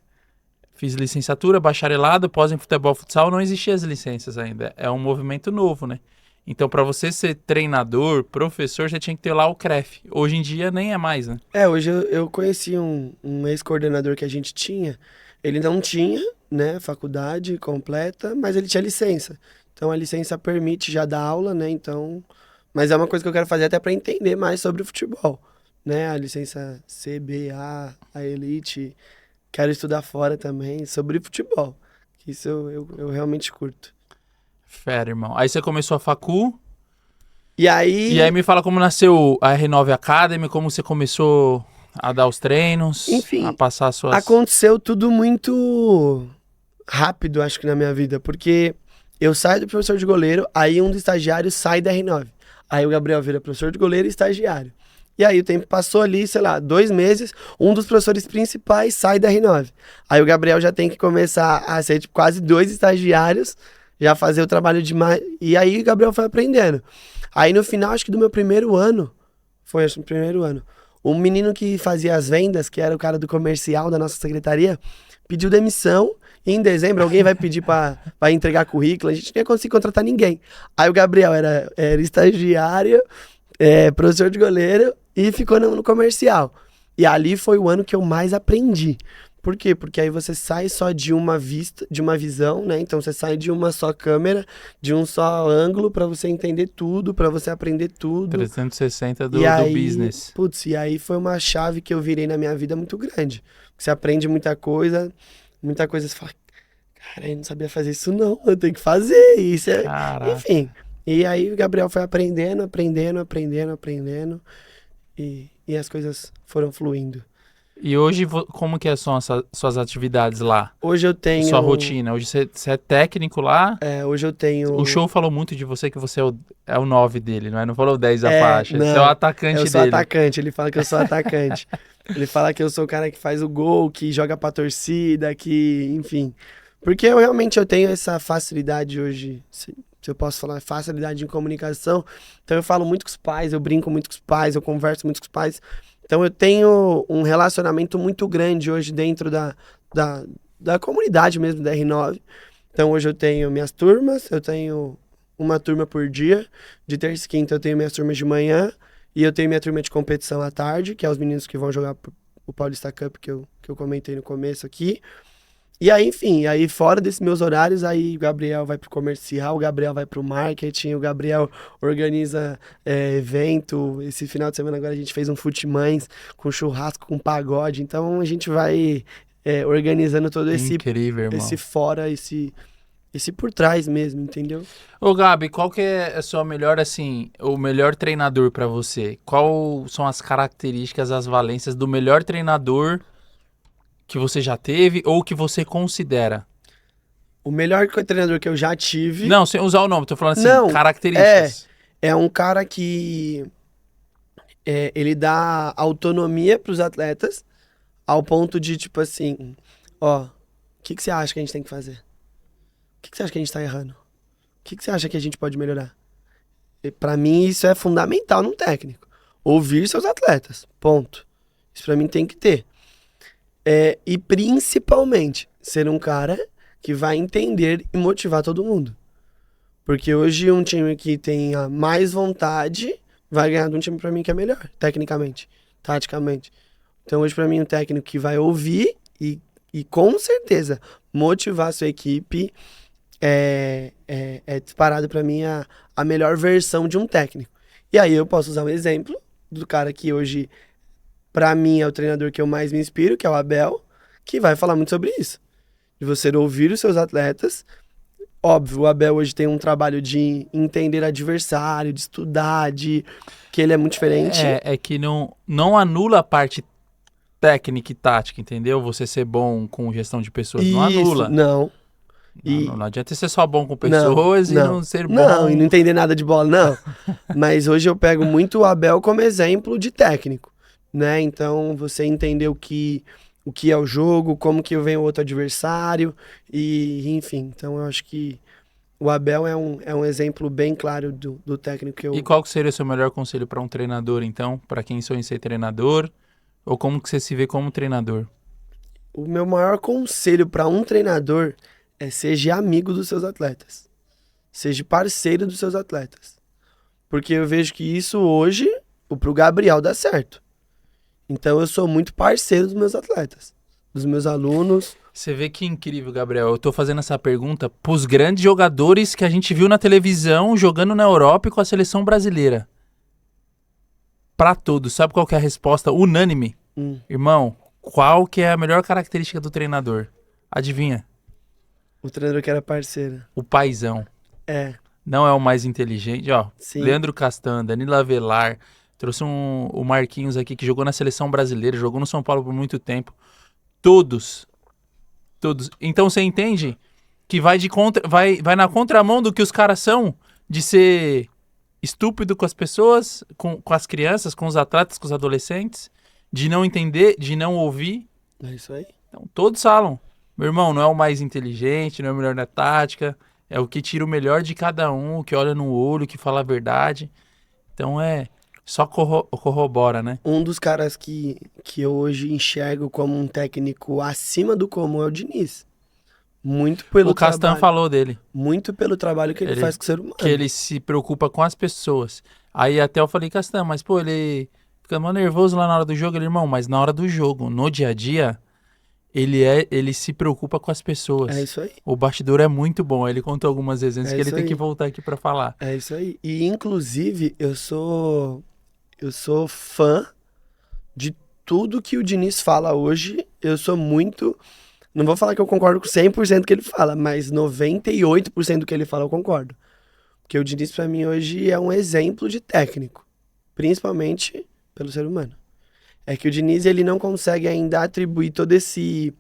Fiz licenciatura, bacharelado, pós em futebol futsal, não existiam as licenças ainda. É um movimento novo, né? Então, para você ser treinador, professor, você tinha que ter lá o CREF. Hoje em dia nem é mais, né? Hoje eu conheci um ex-coordenador que a gente tinha. Ele não tinha, né, faculdade completa, mas ele tinha licença. Então a licença permite já dar aula, né? Então, mas é uma coisa que eu quero fazer até para entender mais sobre o futebol, né? A licença CBA, a Elite, quero estudar fora também sobre futebol. Isso eu realmente curto. Fera, irmão. Aí você começou a facu, E aí, e aí me fala como nasceu a R9 Academy, como você começou a dar os treinos, a enfim, passar as suas... aconteceu tudo muito rápido, acho que na minha vida, porque eu saio do professor de goleiro, aí um dos estagiários sai da R9. Aí o Gabriel vira professor de goleiro e estagiário. E aí o tempo passou ali, sei lá, 2 meses, um dos professores principais sai da R9. Aí o Gabriel já tem que começar a ser tipo, quase 2 estagiários, já fazer o trabalho de mais. E aí o Gabriel foi aprendendo. Aí no final, acho que do meu primeiro ano, foi acho que no primeiro ano, um menino que fazia as vendas, que era o cara do comercial da nossa secretaria, pediu demissão. E em dezembro alguém vai pedir pra entregar currículo, a gente não ia conseguir contratar ninguém. Aí o Gabriel era estagiário, professor de goleiro e ficou no comercial. E ali foi o ano que eu mais aprendi. Por quê? Porque aí você sai só de uma vista, de uma visão, né? Então você sai de uma só câmera, de um só ângulo pra você entender tudo, pra você aprender tudo. 360 do business. Putz, e aí foi uma chave que eu virei na minha vida muito grande. Você aprende muita coisa você fala, cara, eu não sabia fazer isso não, eu tenho que fazer isso. Caraca. Enfim, e aí o Gabriel foi aprendendo, e as coisas foram fluindo. E hoje, como que são as suas atividades lá? Hoje eu tenho... Sua rotina? Hoje você é técnico lá? Hoje eu tenho... O show falou muito de você, que você é o 9 dele, não é? Não falou o 10 da faixa. Não, você é o atacante dele. Eu sou atacante, ele fala que eu sou atacante. Ele fala que eu sou o cara que faz o gol, que joga pra torcida, que... Enfim. Porque eu tenho essa facilidade hoje, se eu posso falar, facilidade em comunicação. Então eu falo muito com os pais, eu brinco muito com os pais, eu converso muito com os pais. Então eu tenho um relacionamento muito grande hoje dentro da comunidade mesmo, da R9. Então hoje eu tenho minhas turmas, eu tenho uma turma por dia. De terça e quinta eu tenho minhas turmas de manhã. E eu tenho minha turma de competição à tarde, que é os meninos que vão jogar o Paulista Cup, que eu comentei no começo aqui. E aí, enfim, aí fora desses meus horários, aí o Gabriel vai pro comercial, o Gabriel vai pro marketing, o Gabriel organiza evento. Esse final de semana agora a gente fez um Fute-Mães com churrasco, com pagode. Então a gente vai organizando todo Incrível, irmão. esse fora, esse por trás mesmo, entendeu? Ô Gabi, qual que é a sua melhor, assim, o melhor treinador pra você? Qual são as características, as valências do melhor treinador que você já teve ou que você considera? O melhor treinador que eu já tive... Não, sem usar o nome, tô falando assim, Não, características. É um cara que ele dá autonomia pros atletas ao ponto de, tipo assim, ó, o que você acha que a gente tem que fazer? O que você acha que a gente tá errando? O que você acha que a gente pode melhorar? E pra mim isso é fundamental num técnico. Ouvir seus atletas, ponto. Isso pra mim tem que ter. E principalmente, ser um cara que vai entender e motivar todo mundo. Porque hoje um time que tenha mais vontade vai ganhar de um time pra mim que é melhor, tecnicamente, taticamente. Então hoje pra mim um técnico que vai ouvir e com certeza motivar a sua equipe é disparado pra mim a melhor versão de um técnico. E aí eu posso usar um exemplo do cara que hoje, pra mim, é o treinador que eu mais me inspiro, que é o Abel, que vai falar muito sobre isso. De você ouvir os seus atletas. Óbvio, o Abel hoje tem um trabalho de entender adversário, de estudar, que ele é muito diferente. É que não anula a parte técnica e tática, entendeu? Você ser bom com gestão de pessoas, não anula. Não. Não adianta ser só bom com pessoas e não ser bom... Não, e não entender nada de bola, não. Mas hoje eu pego muito o Abel como exemplo de técnico, né? Então, você entender o que é o jogo, como que vem o outro adversário, e enfim. Então, eu acho que o Abel é um exemplo bem claro do técnico que eu... E qual que seria o seu melhor conselho para um treinador, então? Para quem sonha em ser treinador? Ou como que você se vê como treinador? O meu maior conselho para um treinador é seja amigo dos seus atletas. Seja parceiro dos seus atletas. Porque eu vejo que isso hoje, pro Gabriel, dá certo. Então eu sou muito parceiro dos meus atletas, dos meus alunos. Você vê que incrível, Gabriel. Eu tô fazendo essa pergunta pros grandes jogadores que a gente viu na televisão jogando na Europa e com a seleção brasileira. Pra todos. Sabe qual que é a resposta unânime? Irmão, qual que é a melhor característica do treinador? Adivinha? O treinador que era parceiro. O paizão. É, Não é o mais inteligente. Ó, sim. Leandro Castan, Danilo Avelar. Trouxe o Marquinhos aqui, que jogou na seleção brasileira, jogou no São Paulo por muito tempo. Todos. Então você entende que vai na contramão do que os caras são, de ser estúpido com as pessoas, com as crianças, com os atletas, com os adolescentes, de não entender, de não ouvir. É isso aí. Então todos falam, meu irmão, não é o mais inteligente, não é o melhor na tática, é o que tira o melhor de cada um, o que olha no olho, o que fala a verdade. Então só corrobora, né? Um dos caras que eu hoje enxergo como um técnico acima do comum é o Diniz. Muito pelo O Castan trabalho. falou dele, Muito pelo trabalho que ele faz com o ser humano. que ele se preocupa com as pessoas. Aí até eu falei, Castan, mas pô, ele fica mó nervoso lá na hora do jogo. Ele, irmão, mas na hora do jogo, no dia a dia, ele se preocupa com as pessoas. É isso aí. O bastidor é muito bom. Ele contou algumas vezes É que ele isso tem aí. que voltar aqui pra falar. É isso aí. E, inclusive, eu sou fã de tudo que o Diniz fala hoje. Eu sou muito... Não vou falar que eu concordo com 100% do que ele fala, mas 98% do que ele fala eu concordo. Porque o Diniz, pra mim, hoje é um exemplo de técnico. Principalmente pelo ser humano. É que o Diniz, ele não consegue ainda atribuir todo esse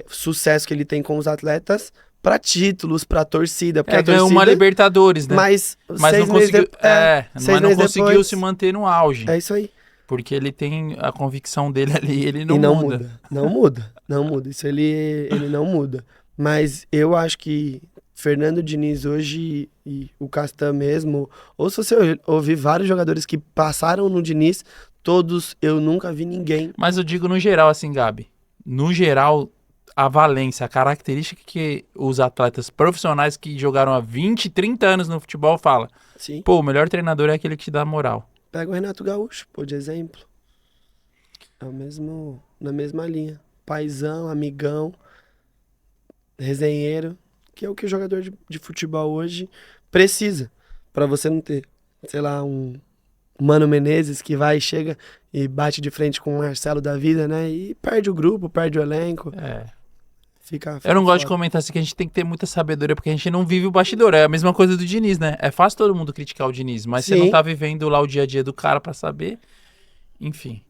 sucesso que ele tem com os atletas pra títulos, pra torcida. Porque a Ganhou torcida, uma Libertadores, né? mas Mas 6 não meses conseguiu, seis mas não meses conseguiu depois, se manter no auge. É isso aí. Porque ele tem a convicção dele ali, ele E não muda. muda. Não muda. Não muda. Isso ele não muda. Mas eu acho que Fernando Diniz hoje e o Castan mesmo, ou se você ouvir vários jogadores que passaram no Diniz, todos eu nunca vi ninguém. Mas eu digo no geral assim, Gabi. No geral, a valência, a característica que os atletas profissionais que jogaram há 20, 30 anos no futebol fala. Sim. Pô, o melhor treinador é aquele que te dá moral. Pega o Renato Gaúcho, pô, de exemplo. É o mesmo, na mesma linha. Paizão, amigão, resenheiro, que é o que o jogador de futebol hoje precisa. Pra você não ter, sei lá, um Mano Menezes que vai, chega e bate de frente com o Marcelo da vida, né? E perde o grupo, perde o elenco. Fica Eu não gosto de foda. comentar assim que a gente tem que ter muita sabedoria, porque a gente não vive o bastidor. É a mesma coisa do Diniz, né? É fácil todo mundo criticar o Diniz, mas você Sim. não tá vivendo lá o dia a dia do cara pra saber. Enfim.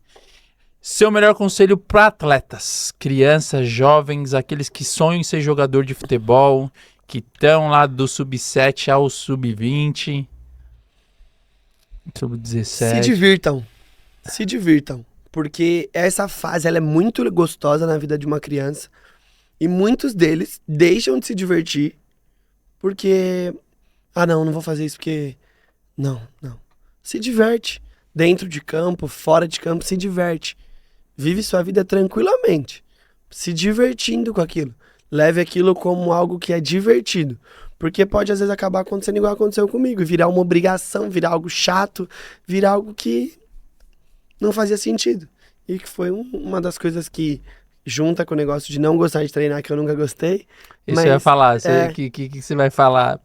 Seu melhor conselho pra atletas, crianças, jovens, aqueles que sonham em ser jogador de futebol, que estão lá do sub-7 ao sub-20, sub-17. Se divirtam. Se divirtam. Porque essa fase ela é muito gostosa na vida de uma criança. E muitos deles deixam de se divertir porque... Ah, não vou fazer isso porque... Não. Se diverte. Dentro de campo, fora de campo, se diverte. Vive sua vida tranquilamente. Se divertindo com aquilo. Leve aquilo como algo que é divertido. Porque pode às vezes acabar acontecendo igual aconteceu comigo. Virar uma obrigação, virar algo chato, virar algo que não fazia sentido. E que foi uma das coisas que junta com o negócio de não gostar de treinar, que eu nunca gostei. Isso mas eu ia falar. é- Que você vai falar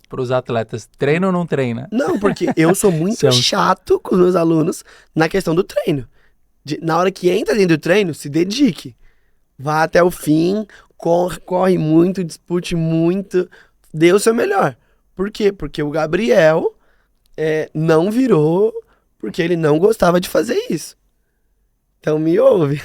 pros atletas? Treina ou não treina? Não, porque eu sou muito Isso é um- chato com os meus alunos na questão do treino. Na hora que entra dentro do treino, se dedique. Vá até o fim, corre muito, dispute muito, dê o seu melhor. Por quê? Porque o Gabriel não virou porque ele não gostava de fazer isso. Então me ouve.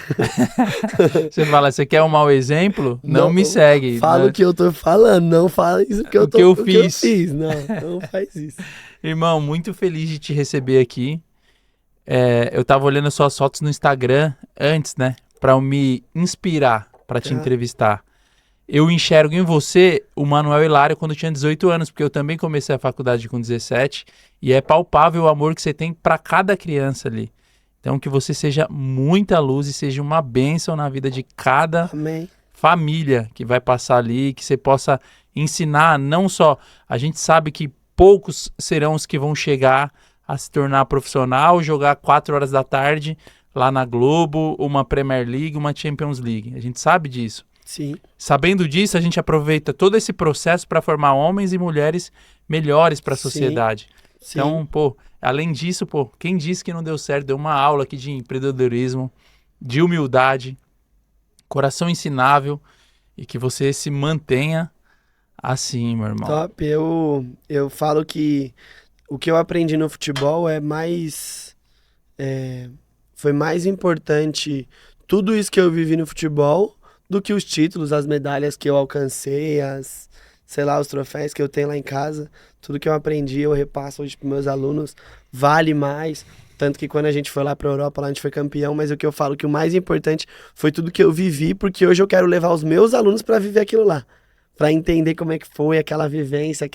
Você fala, você quer um mau exemplo? Não, Não, me segue. Fala né? o que eu tô falando, não fala isso que O que eu fiz. Não faz isso. Irmão, muito feliz de te receber aqui. Eu tava olhando suas fotos no Instagram antes, né? Pra eu me inspirar pra te Ah. entrevistar. Eu enxergo em você o Manuel Hilário quando eu tinha 18 anos, porque eu também comecei a faculdade com 17, e é palpável o amor que você tem pra cada criança ali. Então que você seja muita luz e seja uma bênção na vida de cada Amém. família que vai passar ali, que você possa ensinar, não só, a gente sabe que poucos serão os que vão chegar a se tornar profissional, jogar 4 horas da tarde lá na Globo, uma Premier League, uma Champions League, a gente sabe disso, Sim. Sabendo disso, a gente aproveita todo esse processo para formar homens e mulheres melhores para a sociedade. Sim. Então, pô, além disso, pô, quem disse que não deu certo, deu uma aula aqui de empreendedorismo, de humildade, coração ensinável e que você se mantenha assim, meu irmão. Top. Eu falo que o que eu aprendi no futebol foi mais importante tudo isso que eu vivi no futebol do que os títulos, as medalhas que eu alcancei, sei lá, os troféus que eu tenho lá em casa. Tudo que eu aprendi, eu repasso hoje para meus alunos, vale mais. Tanto que quando a gente foi lá para a Europa, lá a gente foi campeão, mas o que eu falo que o mais importante foi tudo que eu vivi, porque hoje eu quero levar os meus alunos para viver aquilo lá, para entender como é que foi aquela vivência,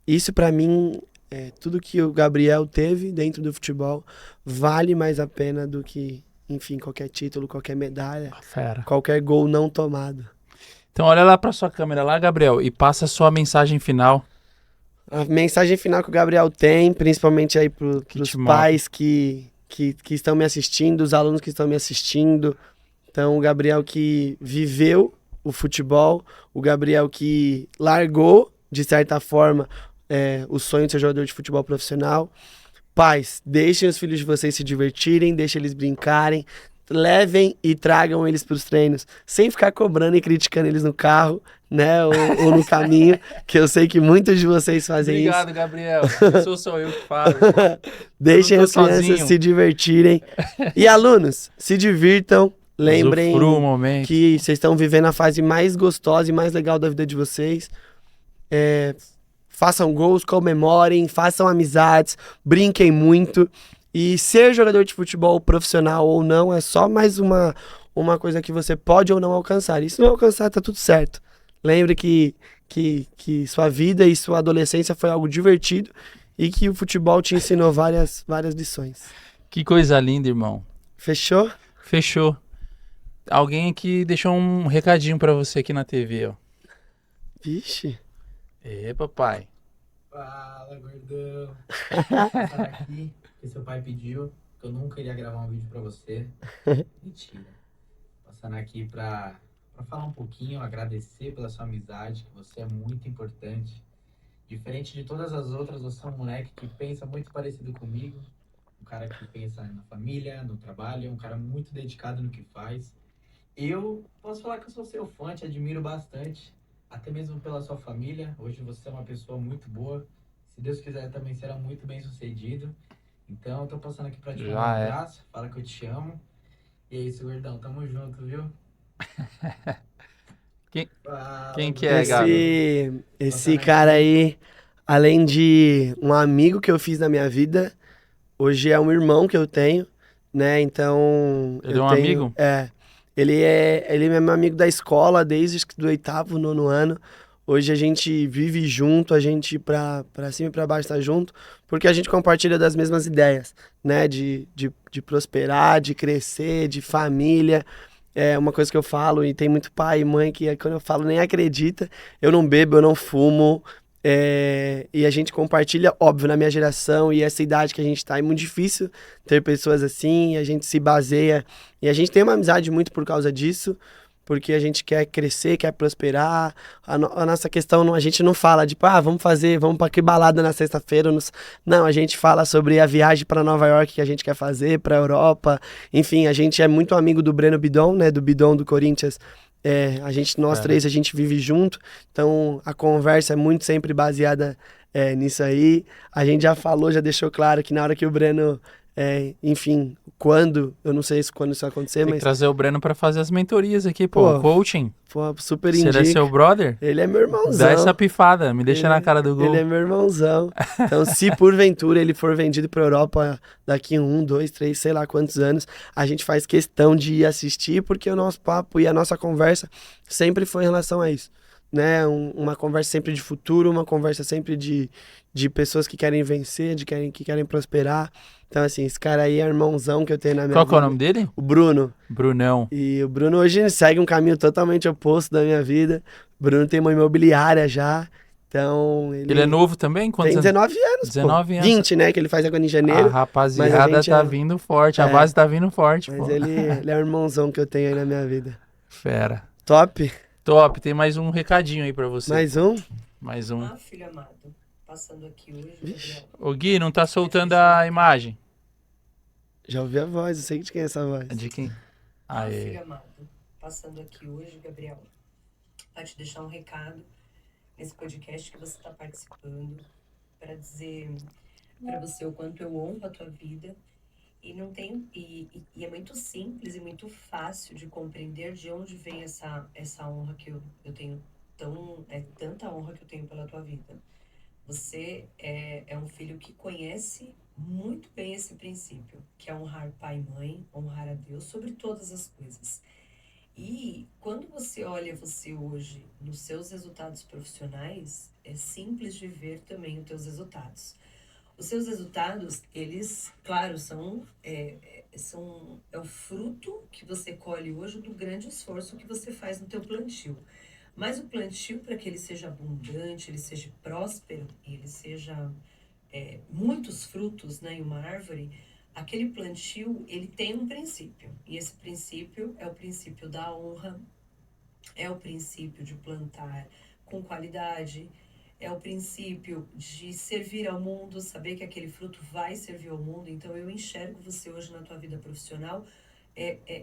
Isso para mim, tudo que o Gabriel teve dentro do futebol vale mais a pena do que, enfim, qualquer título, qualquer medalha, Fera. qualquer gol não tomado. Então olha lá para sua câmera lá, Gabriel, e passa a sua mensagem final. A mensagem final que o Gabriel tem, principalmente aí pros pais que estão me assistindo, os alunos que estão me assistindo. Então, o Gabriel que viveu o futebol, o Gabriel que largou, de certa forma, o sonho de ser jogador de futebol profissional. Pais, deixem os filhos de vocês se divertirem, deixem eles brincarem, levem e tragam eles para os treinos, sem ficar cobrando e criticando eles no carro, né, ou no caminho, que eu sei que muitos de vocês fazem Obrigado, isso. Gabriel. Sou eu que falo. Deixem Eu não as tô crianças sozinho. se divertirem. E alunos, se divirtam. Lembrem Usufrua o momento. que vocês estão vivendo a fase mais gostosa e mais legal da vida de vocês. Façam gols, comemorem, façam amizades, brinquem muito. E ser jogador de futebol profissional ou não é só mais uma coisa que você pode ou não alcançar. E se não alcançar, tá tudo certo. Lembre que sua vida e sua adolescência foi algo divertido e que o futebol te ensinou várias lições. Que coisa linda, irmão. Fechou? Fechou. Alguém aqui deixou um recadinho pra você aqui na TV, ó. Vixe. Papai. Fala, gordão. Passar aqui, que seu pai pediu, que eu nunca iria gravar um vídeo pra você. Mentira. Passando aqui pra falar um pouquinho, agradecer pela sua amizade, que você é muito importante. Diferente de todas as outras, você é um moleque que pensa muito parecido comigo. Um cara que pensa na família, no trabalho, um cara muito dedicado no que faz. Eu posso falar que eu sou seu fã, te admiro bastante, até mesmo pela sua família. Hoje você é uma pessoa muito boa. Se Deus quiser, também será muito bem sucedido. Então, eu tô passando aqui pra te mandar um abraço, fala que eu te amo. E é isso, gordão, tamo junto, viu? Quem que é, Gabi? Esse cara aí, além de um amigo que eu fiz na minha vida, hoje é um irmão que eu tenho, né? Então... Ele é um amigo? Ele é meu amigo da escola desde do 8º, 9º ano. Hoje a gente vive junto, a gente pra cima e pra baixo tá junto, porque a gente compartilha das mesmas ideias, né? De prosperar, de crescer, de família. É uma coisa que eu falo, e tem muito pai e mãe que quando eu falo nem acredita. Eu não bebo, eu não fumo. E a gente compartilha, óbvio, na minha geração e essa idade que a gente tá, é muito difícil ter pessoas assim, a gente se baseia, e a gente tem uma amizade muito por causa disso, porque a gente quer crescer, quer prosperar. A nossa questão, a gente não fala de, vamos pra que balada na sexta-feira. Não, a gente fala sobre a viagem para Nova York que a gente quer fazer, pra Europa. Enfim, a gente é muito amigo do Breno Bidon, né, do Bidon do Corinthians. Nós três, a gente vive junto, então a conversa é muito sempre baseada nisso aí. A gente já falou, já deixou claro que na hora que o Breno, enfim, eu não sei quando isso vai acontecer, Tem mas... que trazer o Breno pra fazer as mentorias aqui, pô, coaching. Pô, super Se ele é indica. seu brother, Ele é meu irmãozão. dá essa pifada, me deixa na cara do gol. Ele é meu irmãozão. Então, se porventura ele for vendido pra Europa daqui 1, 2, 3, sei lá quantos anos, a gente faz questão de ir assistir, porque o nosso papo e a nossa conversa sempre foi em relação a isso, né? Uma conversa sempre de futuro, uma conversa sempre de pessoas que querem vencer, que querem prosperar. Então, assim, esse cara aí é irmãozão que eu tenho na minha vida. Qual que é o nome dele? O Bruno. Brunão. E o Bruno hoje segue um caminho totalmente oposto da minha vida. O Bruno tem uma imobiliária já. Então, Ele é novo também? Quantos tem 19 anos, 19 anos. 20, né? Que ele faz agora em janeiro. A rapaziada tá vindo forte, a base tá vindo forte, Mas pô. ele é o irmãozão que eu tenho aí na minha vida. Fera. Top. Top, tem mais um recadinho aí pra você. Mais um? Mais um. Ah, filho amado, passando aqui hoje, Vixe. Gabriel. Ô Gui, não tá soltando a imagem. Já ouvi a voz, eu sei de quem é essa voz. De quem? Ah, Aê. filho amado, passando aqui hoje, Gabriel, pra te deixar um recado nesse podcast que você está participando, para dizer para você o quanto eu honro a tua vida e não tem e é muito simples e muito fácil de compreender de onde vem essa honra que eu tenho tanta honra que eu tenho pela tua vida. Você é um filho que conhece muito bem esse princípio, que é honrar pai e mãe, honrar a Deus sobre todas as coisas. E quando você olha você hoje nos seus resultados profissionais, é simples de ver também os teus resultados. Os seus resultados, eles, claro, são o fruto que você colhe hoje do grande esforço que você faz no teu plantio. Mas o plantio, para que ele seja abundante, ele seja próspero, ele seja muitos frutos, né, em uma árvore, aquele plantio, ele tem um princípio. E esse princípio é o princípio da honra, é o princípio de plantar com qualidade, é o princípio de servir ao mundo, saber que aquele fruto vai servir ao mundo. Então, eu enxergo você hoje na tua vida profissional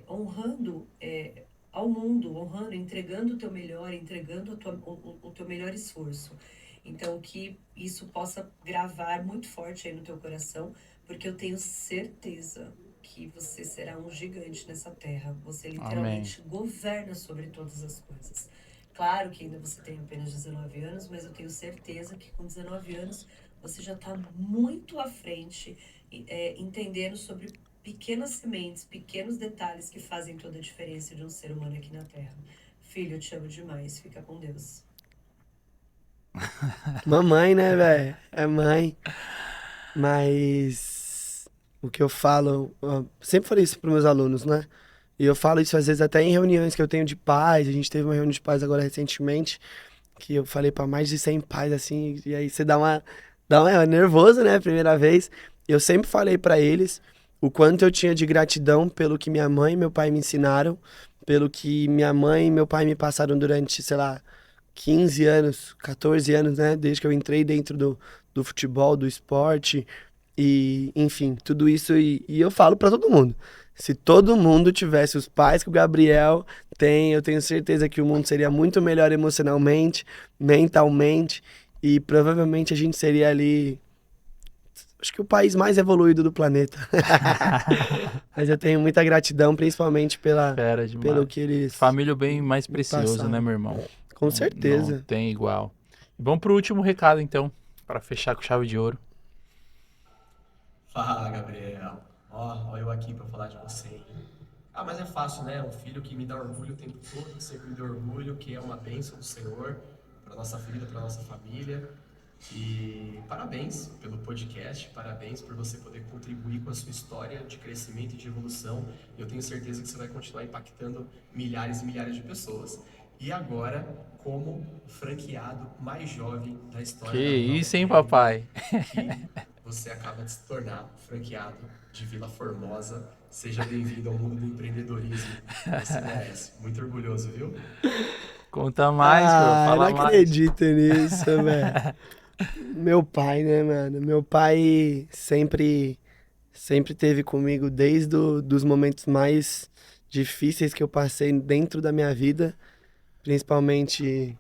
honrando ao mundo, honrando, entregando o teu melhor, entregando o teu melhor esforço. Então, que isso possa gravar muito forte aí no teu coração, porque eu tenho certeza que você será um gigante nessa terra. Você literalmente governa sobre todas as coisas. Claro que ainda você tem apenas 19 anos, mas eu tenho certeza que com 19 anos você já está muito à frente, entendendo sobre pequenas sementes, pequenos detalhes que fazem toda a diferença de um ser humano aqui na Terra. Filho, eu te amo demais. Fica com Deus. Mamãe, né, velho? É mãe. Mas o que eu falo, eu sempre falei isso para meus alunos, né? E eu falo isso às vezes até em reuniões que eu tenho de pais. A gente teve uma reunião de pais agora recentemente, que eu falei para mais de 100 pais assim, e aí você dá uma nervoso, né, primeira vez. Eu sempre falei para eles o quanto eu tinha de gratidão pelo que minha mãe e meu pai me ensinaram, pelo que minha mãe e meu pai me passaram durante, sei lá, 15 anos, 14 anos, né? Desde que eu entrei dentro do futebol, do esporte, e enfim, tudo isso. E eu falo pra todo mundo: se todo mundo tivesse os pais que o Gabriel tem, eu tenho certeza que o mundo seria muito melhor emocionalmente, mentalmente, e provavelmente a gente seria ali, acho que o país mais evoluído do planeta. Mas eu tenho muita gratidão, principalmente Fera demais. pelo que eles Família é o bem mais precioso, passaram. né, meu irmão? Com certeza. Não tem igual. Vamos pro último recado, então, para fechar com chave de ouro. Fala, Gabriel. Ó, eu aqui pra falar de você, hein? Ah, mas é fácil, né? Um filho que me dá orgulho o tempo todo, que sempre me dá orgulho, que é uma bênção do Senhor pra nossa vida, pra nossa família. E parabéns pelo podcast, parabéns por você poder contribuir com a sua história de crescimento e de evolução. Eu tenho certeza que você vai continuar impactando milhares e milhares de pessoas. E agora, como o franqueado mais jovem da história Que da Nova isso, hein, Terra, papai? que você acaba de se tornar franqueado de Vila Formosa. Seja bem-vindo ao mundo do empreendedorismo. Você merece. Muito orgulhoso, viu? Conta mais, pô. Eu Fala não mais. acredito nisso, velho. Meu pai, né, mano? Meu pai sempre teve comigo desde dos momentos mais difíceis que eu passei dentro da minha vida, principalmente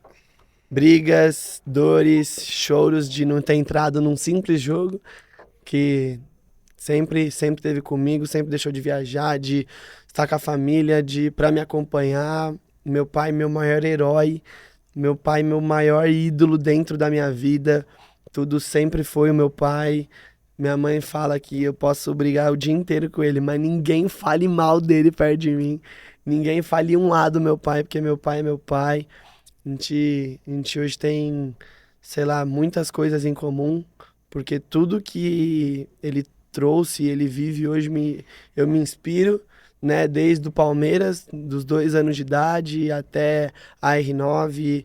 brigas, dores, choros de não ter entrado num simples jogo, que sempre teve comigo, sempre deixou de viajar, de estar com a família, para me acompanhar. Meu pai, meu maior herói, meu pai, meu maior ídolo dentro da minha vida. Tudo sempre foi o meu pai. Minha mãe fala que eu posso brigar o dia inteiro com ele, mas ninguém fale mal dele perto de mim. Ninguém fale um lado do meu pai, porque meu pai é meu pai. A gente hoje tem, sei lá, muitas coisas em comum, porque tudo que ele trouxe, ele vive hoje, eu me inspiro, né? Desde o Palmeiras, dos 2 anos de idade até a R9,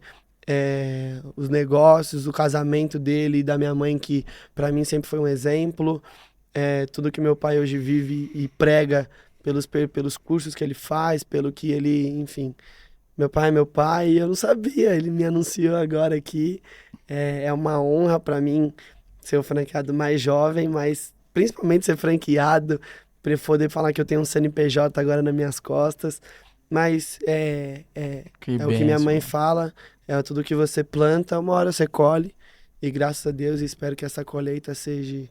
os negócios, o casamento dele e da minha mãe, que para mim sempre foi um exemplo, tudo que meu pai hoje vive e prega pelos cursos que ele faz, pelo que ele, enfim, Meu pai é meu pai e eu não sabia. Ele me anunciou agora aqui. É uma honra para mim ser o franqueado mais jovem, mas principalmente ser franqueado, para poder falar que eu tenho um CNPJ agora nas minhas costas. Mas Que é o que minha bênção. mãe fala, é tudo que você planta, uma hora você colhe. E graças a Deus, espero que essa colheita seja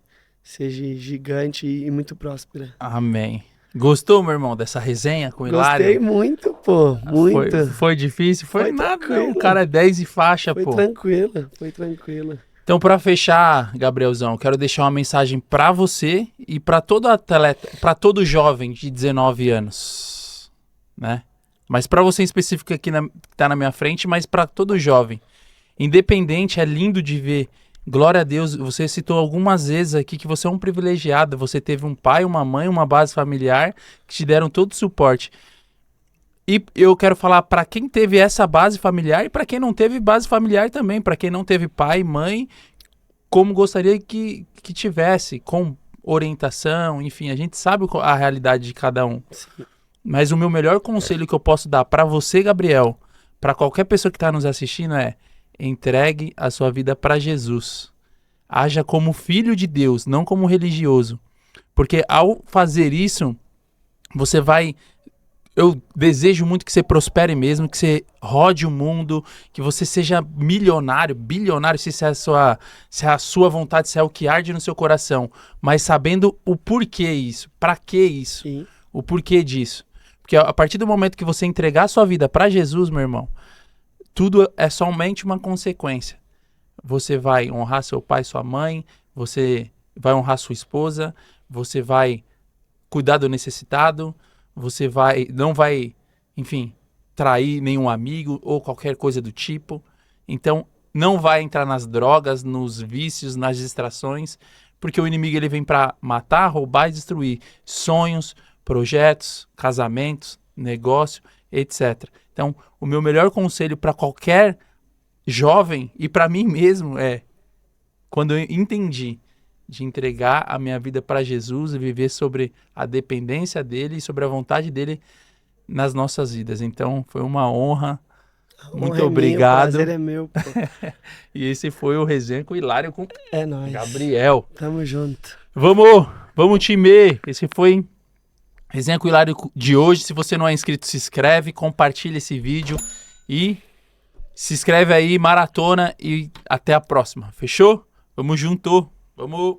gigante e muito próspera. Amém. Gostou, meu irmão, dessa resenha com o Hilário? Gostei muito, pô, muito. Foi difícil? Foi Foi nada, tranquilo. não. O cara é 10 e faixa, Foi pô. foi tranquila. Então, pra fechar, Gabrielzão, quero deixar uma mensagem pra você e pra todo atleta, pra todo jovem de 19 anos, né? Mas pra você em específico aqui que tá na minha frente, mas pra todo jovem. Independente, é lindo de ver. Glória a Deus, você citou algumas vezes aqui que você é um privilegiado, você teve um pai, uma mãe, uma base familiar que te deram todo o suporte. E eu quero falar para quem teve essa base familiar e para quem não teve base familiar também, para quem não teve pai, mãe, como gostaria que tivesse, com orientação, enfim, a gente sabe a realidade de cada um. Sim. Mas o meu melhor conselho que eu posso dar para você, Gabriel, para qualquer pessoa que está nos assistindo é: entregue a sua vida para Jesus. Haja como filho de Deus, não como religioso. Porque ao fazer isso, você vai... Eu desejo muito que você prospere mesmo, que você rode o mundo, que você seja milionário, bilionário, se é a sua vontade, se é o que arde no seu coração. Mas sabendo o porquê isso, para que isso, Sim. o porquê disso. Porque a partir do momento que você entregar a sua vida para Jesus, meu irmão, tudo é somente uma consequência. Você vai honrar seu pai, sua mãe, você vai honrar sua esposa, você vai cuidar do necessitado, você não vai, enfim, trair nenhum amigo ou qualquer coisa do tipo. Então, não vai entrar nas drogas, nos vícios, nas distrações, porque o inimigo ele vem para matar, roubar e destruir sonhos, projetos, casamentos, negócio, etc. Então, o meu melhor conselho para qualquer jovem e para mim mesmo é: quando eu entendi de entregar a minha vida para Jesus e viver sobre a dependência dele e sobre a vontade dele nas nossas vidas. Então, foi uma honra. Muito Honra é obrigado. Minha, o prazer é meu, pô. E esse foi o Resenha com o Hilário com É nóis. Gabriel. Tamo junto. Vamos time! Esse foi Resenha com o Hilário de hoje. Se você não é inscrito, se inscreve, compartilha esse vídeo e se inscreve aí, maratona, e até a próxima. Fechou? Vamos junto! Vamos!